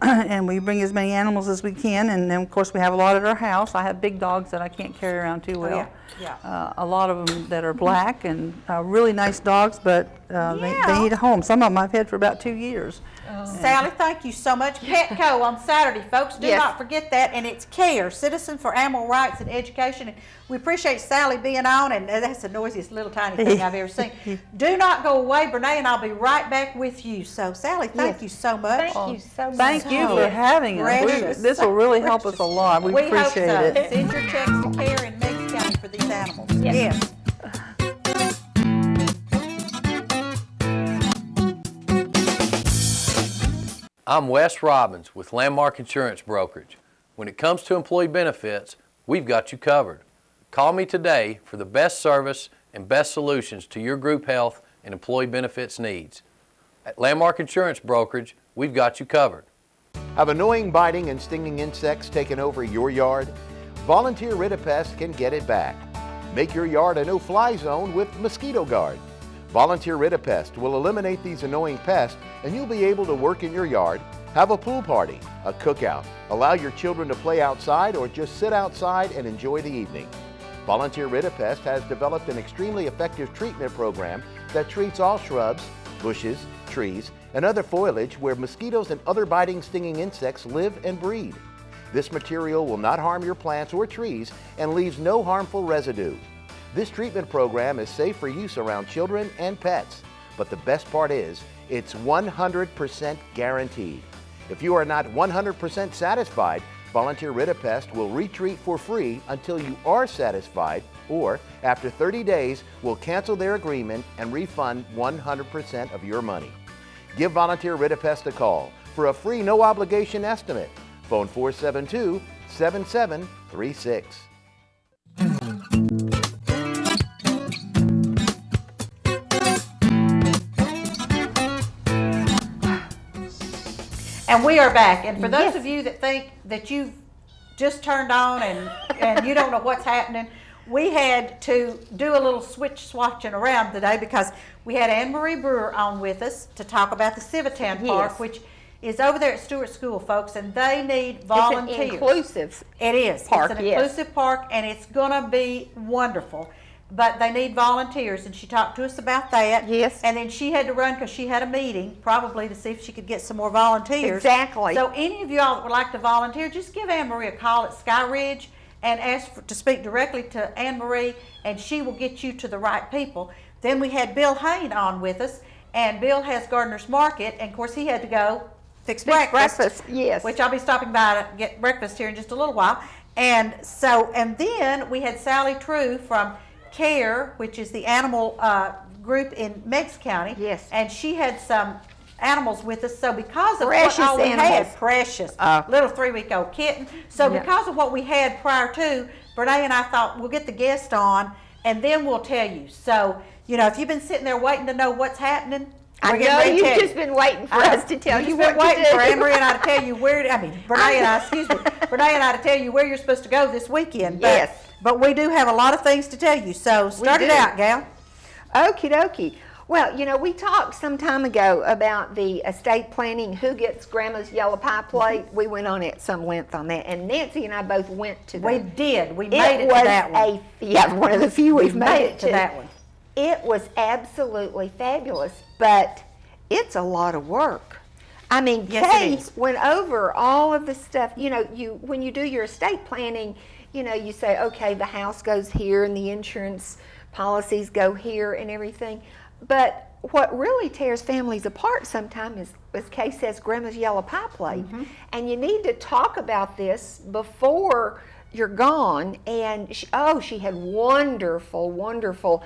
And we bring as many animals as we can. And then, of course, we have a lot at our house. I have big dogs that I can't carry around too well. yeah. A lot of them that are black and really nice dogs, but they need a home. Some of them I've had for about 2 years. Sally, thank you so much. Petco on Saturday, folks. Do Yes. not forget that. And it's CARE, Citizen for Animal Rights and Education. And we appreciate Sally being on, and that's the noisiest little tiny thing I've ever seen. Do not go away, Brene, and I'll be right back with you. So, Sally, thank you so much. Thank you so much. Thank you for having us. Precious. This will really help us a lot. We hope appreciate so. it. Send your checks to CARE in Meigs County for these animals. Yes. I'm Wes Robbins with Landmark Insurance Brokerage. When it comes to employee benefits, we've got you covered. Call me today for the best service and best solutions to your group health and employee benefits needs. At Landmark Insurance Brokerage, we've got you covered. Have annoying biting and stinging insects taken over your yard? Volunteer Rid-A-Pest can get it back. Make your yard a no-fly zone with Mosquito Guard. Volunteer Rid-A-Pest will eliminate these annoying pests, and you'll be able to work in your yard, have a pool party, a cookout, allow your children to play outside, or just sit outside and enjoy the evening. Volunteer Rid-A-Pest has developed an extremely effective treatment program that treats all shrubs, bushes, trees, and other foliage where mosquitoes and other biting, stinging insects live and breed. This material will not harm your plants or trees and leaves no harmful residue. This treatment program is safe for use around children and pets, but the best part is it's 100% guaranteed. If you are not 100% satisfied, Volunteer Rid-A-Pest will retreat for free until you are satisfied, or after 30 days, will cancel their agreement and refund 100% of your money. Give Volunteer Rid-A-Pest a call for a free no-obligation estimate. Phone 472-7736. And we are back. And for those of you that think that you've just turned on and you don't know what's happening, we had to do a little swatching around today because we had Anne-Marie Brewer on with us to talk about the Tvtm Park, which is over there at Stewart School, folks, and they need volunteers. It's an inclusive It is. park, It's an yes. inclusive park, and it's going to be wonderful. But they need volunteers, and she talked to us about that. Yes. And then she had to run because she had a meeting, probably to see if she could get some more volunteers. Exactly. So any of y'all that would like to volunteer, just give Anne-Marie a call at Sky Ridge and ask to speak directly to Anne-Marie, and she will get you to the right people. Then we had Bill Hain on with us, and Bill has Gardener's Market, and of course he had to go fix breakfast. Yes. Which I'll be stopping by to get breakfast here in just a little while. And then we had Sally True from CARE, which is the animal group in Meigs County. Yes. And she had some animals with us. So because of Precious what all we animals. had, precious, little 3-week-old kitten. So because of what we had prior to, Brene and I thought we'll get the guest on, and then we'll tell you. So, you know, if you've been sitting there waiting to know what's happening, I know you've just been waiting for us to tell you what to do. You've been waiting for Anne-Marie and I to tell you where, Brene and I to tell you where you're supposed to go this weekend. Yes. But we do have a lot of things to tell you, so start it out, gal. Okie dokie. Well, you know, we talked some time ago about the estate planning, who gets Grandma's yellow pie plate. We went on at some length on that, and Nancy and I both went to that. We did. We made it to that one. Yeah, one of the few we've made it to that one. It was absolutely fabulous, but it's a lot of work. I mean, Kay went over all of the stuff. You know, when you do your estate planning, you know, you say, okay, the house goes here and the insurance policies go here and everything. But what really tears families apart sometimes is, as Kay says, Grandma's yellow pie plate. And you need to talk about this before you're gone. And she had wonderful, wonderful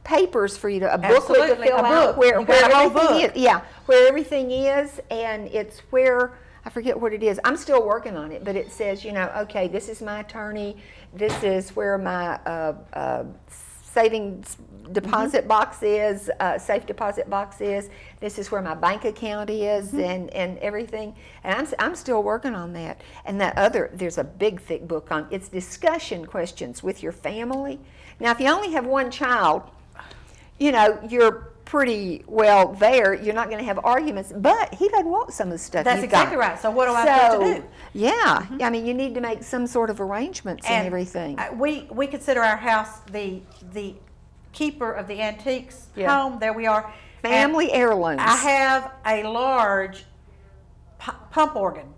papers for you to, a booklet to fill out where everything is. Yeah, where everything is, and it's where, I forget what it is. I'm still working on it, but it says, you know, okay, this is my attorney, this is where my savings deposit box is, safe deposit box is, this is where my bank account is, and everything. And I'm still working on that. And there's a big thick book on, it's discussion questions with your family. Now, if you only have one child, you know, you're pretty well there. You're not going to have arguments, but he doesn't want some of the stuff That's exactly right. So what do I have to do? Yeah, I mean, you need to make some sort of arrangements and everything. We consider our house the keeper of the antiques home. There we are. Family heirlooms. I have a large pump organ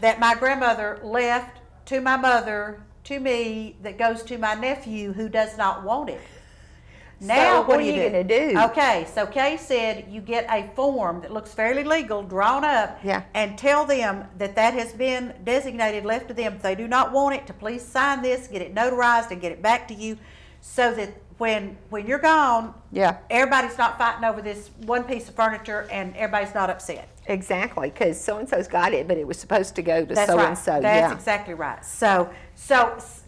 that my grandmother left to my mother, to me, that goes to my nephew who does not want it. Now, so what are you going to do? Okay, so Kay said you get a form that looks fairly legal, drawn up, and tell them that has been designated, left to them. If they do not want it, to please sign this, get it notarized, and get it back to you, so that when you're gone, everybody's not fighting over this one piece of furniture, and everybody's not upset. Exactly, because so-and-so's got it, but it was supposed to go to so-and-so. That's exactly right. So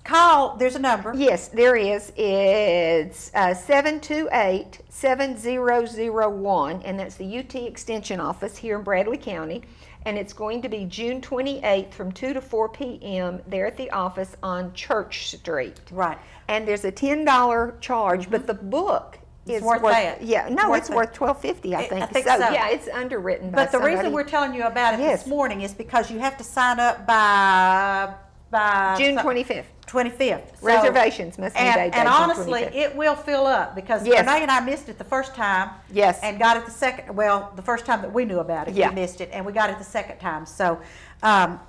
call, there's a number. Yes, there is. It's 728-7001, and that's the UT Extension Office here in Bradley County. And it's going to be June 28th from 2 to 4 p.m. there at the office on Church Street. Right. And there's a $10 charge, but the book is worth that. Yeah, no, it's worth $12.50, I think. I think so. Yeah, it's underwritten by But the reason we're telling you about it this morning is because you have to sign up by June 25th. 25th. So, reservations must be made by and June honestly, 25th. it will fill up because Renee and I missed it the first time. Yes. And got it the second. Well, the first time that we knew about it, we missed it, and we got it the second time. So,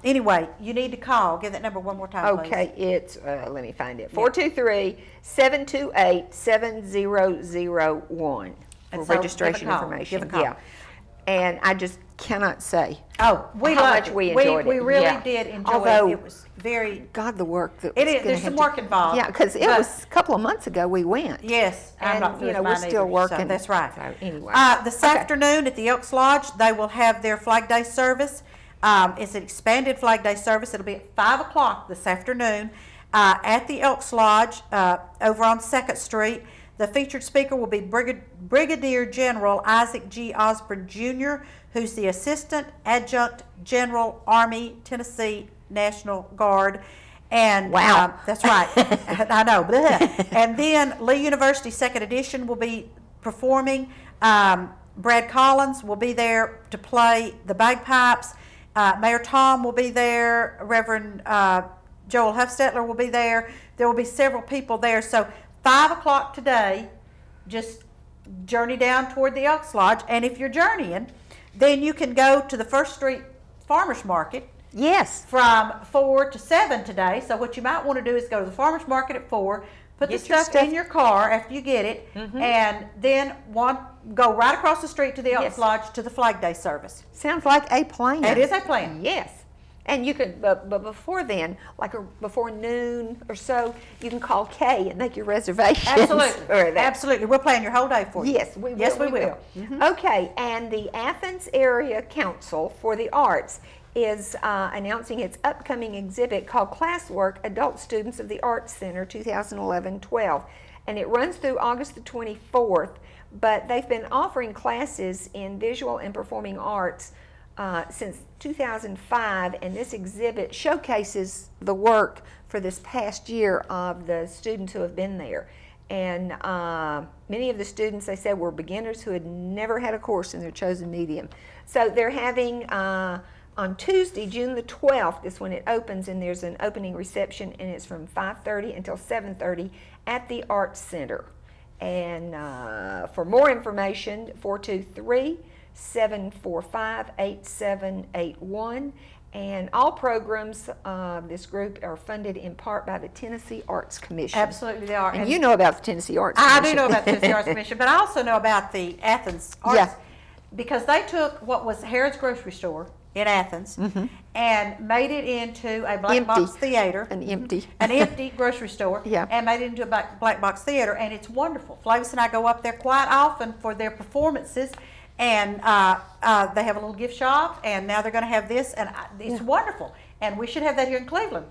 anyway, you need to call. Give that number one more time, please. Okay, it's let me find it. 423-728-7001 for registration information. Give a call. Yeah. And I just cannot say how much we enjoyed it. We really did enjoy it. It was very... God, the work that it is. There's some work involved. Yeah, because it was a couple of months ago we went. Yes. And, we're still working. So that's right. So anyway. This afternoon at the Elks Lodge, they will have their Flag Day service. It's an expanded Flag Day service. It'll be at 5 o'clock this afternoon at the Elks Lodge over on 2nd Street. The featured speaker will be Brigadier General Isaac G. Osborne, Jr., who's the Assistant Adjutant General, Army, Tennessee National Guard. And wow. That's right. I know. And then Lee University 2nd Edition will be performing. Brad Collins will be there to play the bagpipes. Mayor Tom will be there. Reverend Joel Huffstetler will be there. There will be several people there. So 5 o'clock today, just journey down toward the Elks Lodge. And if you're journeying, then you can go to the 1st Street Farmers Market. Yes. From 4 to 7 today. So what you might want to do is go to the Farmers Market at 4, put the stuff in your car after you get it, and then go right across the street to the Elks Lodge to the Flag Day service. Sounds like a plan. It is a plan. Yes. And you could, but before then, like before noon or so, you can call Kay and make your reservations. Absolutely. Absolutely. We'll plan your whole day for you. Yes, we will. Yes, we will. Okay, and the Athens Area Council for the Arts is announcing its upcoming exhibit called Classwork, Adult Students of the Arts Center 2011-12. And it runs through August the 24th, but they've been offering classes in visual and performing arts since 2005, and this exhibit showcases the work for this past year of the students who have been there. And many of the students, they said, were beginners who had never had a course in their chosen medium. So they're having on Tuesday, June the 12th, is when it opens, and there's an opening reception, and it's from 5:30 until 7:30 at the Arts Center. And for more information, 423-745-8781. And all programs of this group are funded in part by the Tennessee Arts Commission. Absolutely, they are. And you know about the Tennessee Arts Commission. I do know about the Tennessee Arts Commission, but I also know about the Athens Arts, because they took what was Harrod's grocery store in Athens and made it into a black box theater. An empty grocery store, and made it into a black box theater, and it's wonderful. Flavis and I go up there quite often for their performances, and they have a little gift shop, and now they're going to have this, and it's wonderful. And we should have that here in Cleveland.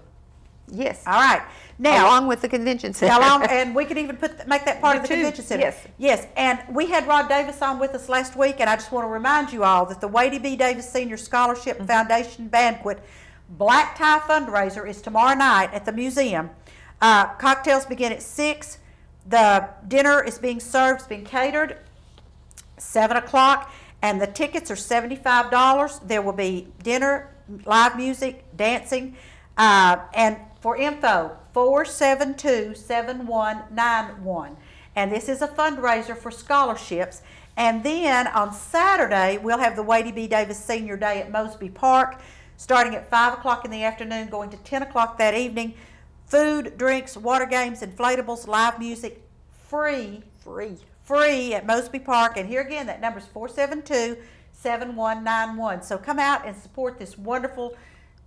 Yes. All right. Now, along with the convention center. And we could even make that part of the convention center. Yes. Yes. And we had Rod Davis on with us last week, and I just want to remind you all that the Wadey B. Davis Senior Scholarship Foundation Banquet Black Tie Fundraiser is tomorrow night at the museum. Cocktails begin at 6. The dinner is being served, it's being catered, 7 o'clock, and the tickets are $75. There will be dinner, live music, dancing, and for info, 472-7191. And this is a fundraiser for scholarships. And then on Saturday, we'll have the Wadey B. Davis Senior Day at Mosby Park, starting at 5 o'clock in the afternoon, going to 10 o'clock that evening. Food, drinks, water games, inflatables, live music, free at Mosby Park. And here again, that number is 472-7191. So come out and support this wonderful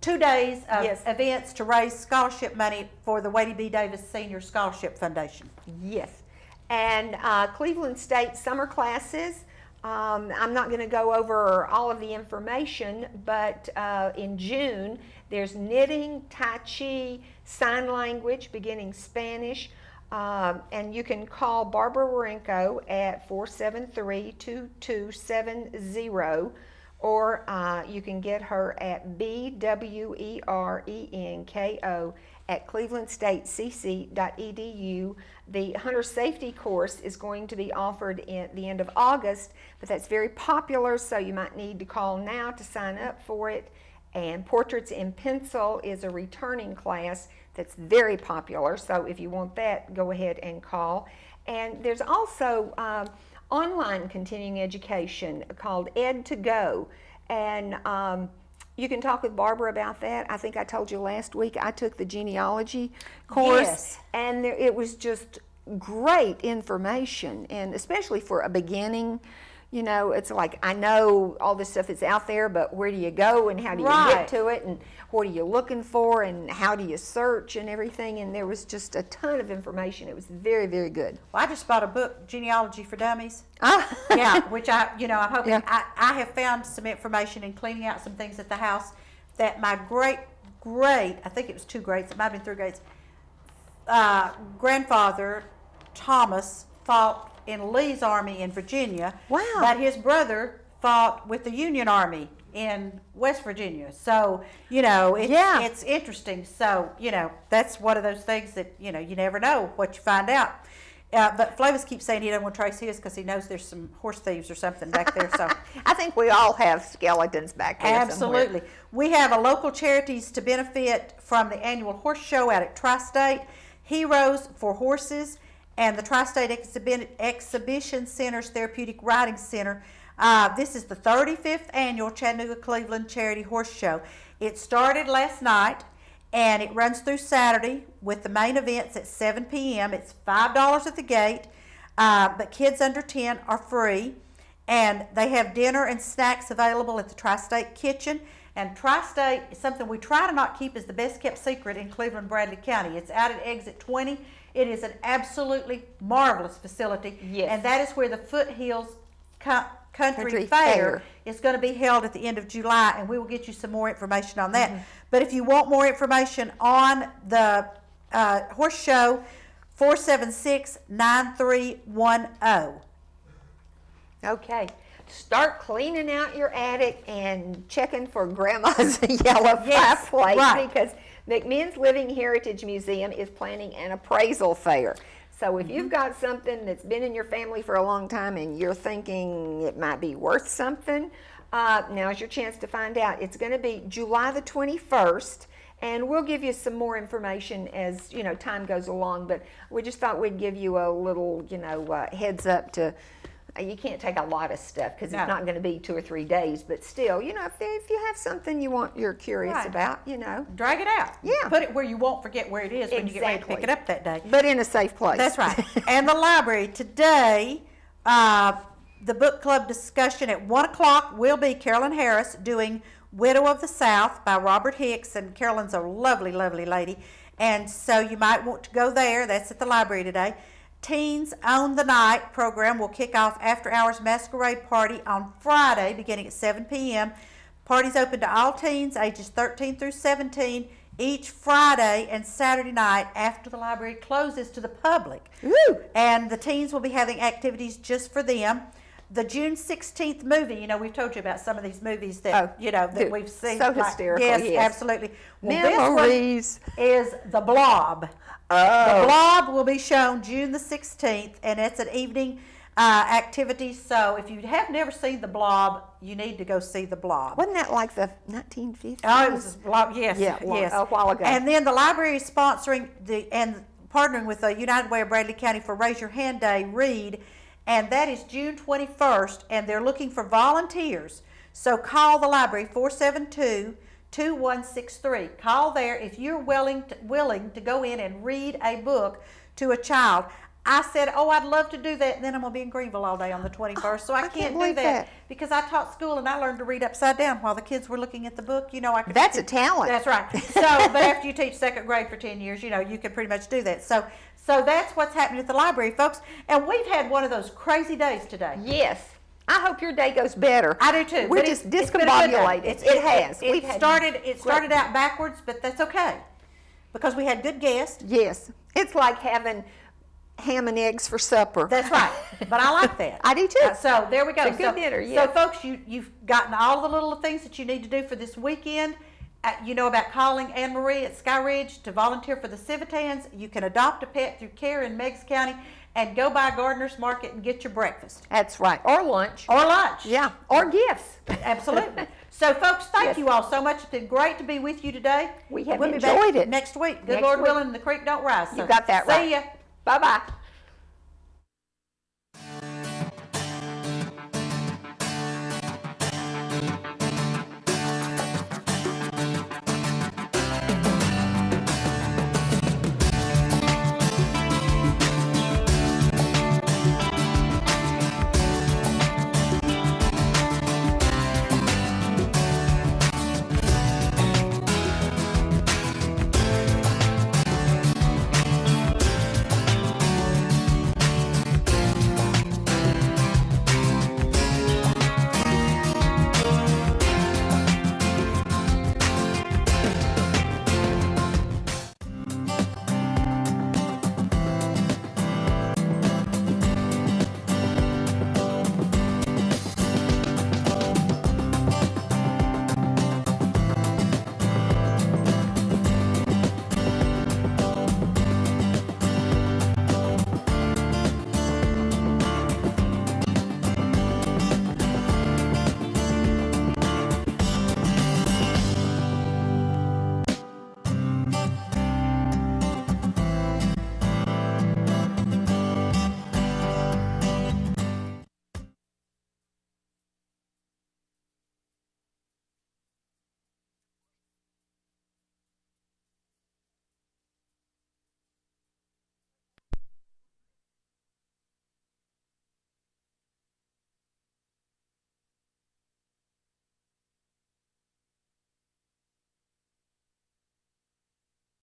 2 days of events to raise scholarship money for the Wadey B. Davis Senior Scholarship Foundation. Yes. And Cleveland State summer classes. I'm not going to go over all of the information, but in June, there's knitting, Tai Chi, sign language, beginning Spanish, and you can call Barbara Warenko at 473-2270, or you can get her at BWERENKO at clevelandstatecc.edu. The Hunter Safety course is going to be offered at the end of August, but that's very popular, so you might need to call now to sign up for it. And Portraits in Pencil is a returning class that's very popular, so if you want that, go ahead and call. And there's also online continuing education called Ed2Go, and you can talk with Barbara about that. I think I told you last week I took the genealogy course, and it was just great information, and especially for a beginning. You know, it's like, I know all this stuff is out there, but where do you go and how do you get to it, and what are you looking for and how do you search and everything, and there was just a ton of information. It was very, very good. Well, I just bought a book, Genealogy for Dummies. Yeah, which I'm hoping, I have found some information in cleaning out some things at the house that my great, I think it was 2 greats, it might have been 3 greats, grandfather, Thomas, fought in Lee's army in Virginia. Wow. But his brother fought with the Union Army in West Virginia. So, it's interesting. So, that's one of those things that, you never know what you find out. But Flavis keeps saying he doesn't want to trace his because he knows there's some horse thieves or something back there. So I think we all have skeletons back there Absolutely. Somewhere. We have a local charities to benefit from the annual horse show out at Tri-State, Heroes for Horses, and the Tri-State Exhibition Center's Therapeutic Riding Center. This is the 35th annual Chattanooga-Cleveland Charity Horse Show. It started last night, and it runs through Saturday with the main events at 7 p.m. It's $5 at the gate, but kids under 10 are free. And they have dinner and snacks available at the Tri-State Kitchen. And Tri-State is something we try to not keep as the best kept secret in Cleveland, Bradley County. It's out at exit 20. It is an absolutely marvelous facility. Yes. And that is where the Foothills Country Fair is going to be held at the end of July, and we will get you some more information on that. But if you want more information on the horse show, 476-9310. Okay. Start cleaning out your attic and checking for Grandma's yellow fireplace, because McMinn's Living Heritage Museum is planning an appraisal fair. So if you've got something that's been in your family for a long time and you're thinking it might be worth something, now's your chance to find out. It's going to be July the 21st, and we'll give you some more information as time goes along. But we just thought we'd give you a little heads up to. You can't take a lot of stuff because it's not going to be 2 or 3 days, but still, if you have something you're curious about, drag it out. Yeah. Put it where you won't forget where it is when you get ready to pick it up that day. But in a safe place. That's right. And the library today, the book club discussion at 1 o'clock will be Carolyn Harris doing Widow of the South by Robert Hicks, and Carolyn's a lovely, lovely lady, and so you might want to go there. That's at the library today. Teens Own the Night program will kick off After Hours Masquerade Party on Friday beginning at 7 p.m. Party's open to all teens ages 13 through 17 each Friday and Saturday night after the library closes to the public. Woo! And the teens will be having activities just for them. The June 16th movie, we've told you about some of these movies that, that we've seen. So hysterical, yes, absolutely. Well, Memories. This one is The Blob. The Blob will be shown June the 16th, and it's an evening activity. So if you have never seen The Blob, you need to go see The Blob. Wasn't that like the 1950s? Oh, it was yes, yes, a while ago. And then the library is sponsoring and partnering with the United Way of Bradley County for Raise Your Hand Day Read, and that is June 21st, and they're looking for volunteers. So call the library, 472-2163. Call there if you're willing to go in and read a book to a child. I said, I'd love to do that, and then I'm going to be in Greenville all day on the 21st, so I can't do that because I taught school and I learned to read upside down while the kids were looking at the book. That's a talent. That's right. So, but after you teach second grade for 10 years, you can pretty much do that. So that's what's happening at the library, folks. And we've had one of those crazy days today. Yes. I hope your day goes better. I do too. We're just discombobulated. It has. It started out backwards, but that's okay because we had good guests. Yes. It's like having ham and eggs for supper. That's right. But I like that. I do too. So there we go. It's a good dinner, yeah. So folks, you've gotten all the little things that you need to do for this weekend. You know about calling Anne Marie at Sky Ridge to volunteer for the Civitans. You can adopt a pet through CARE in Meigs County and go by Gardener's Market and get your breakfast. That's right. Or lunch. Or lunch. Yeah. Or gifts. Absolutely. So folks, thank you all so much. It's been great to be with you today. We have We'll enjoyed be back it. Next week. Good Next Lord week. willing, the creek don't rise. So You got that right. See ya. Bye-bye.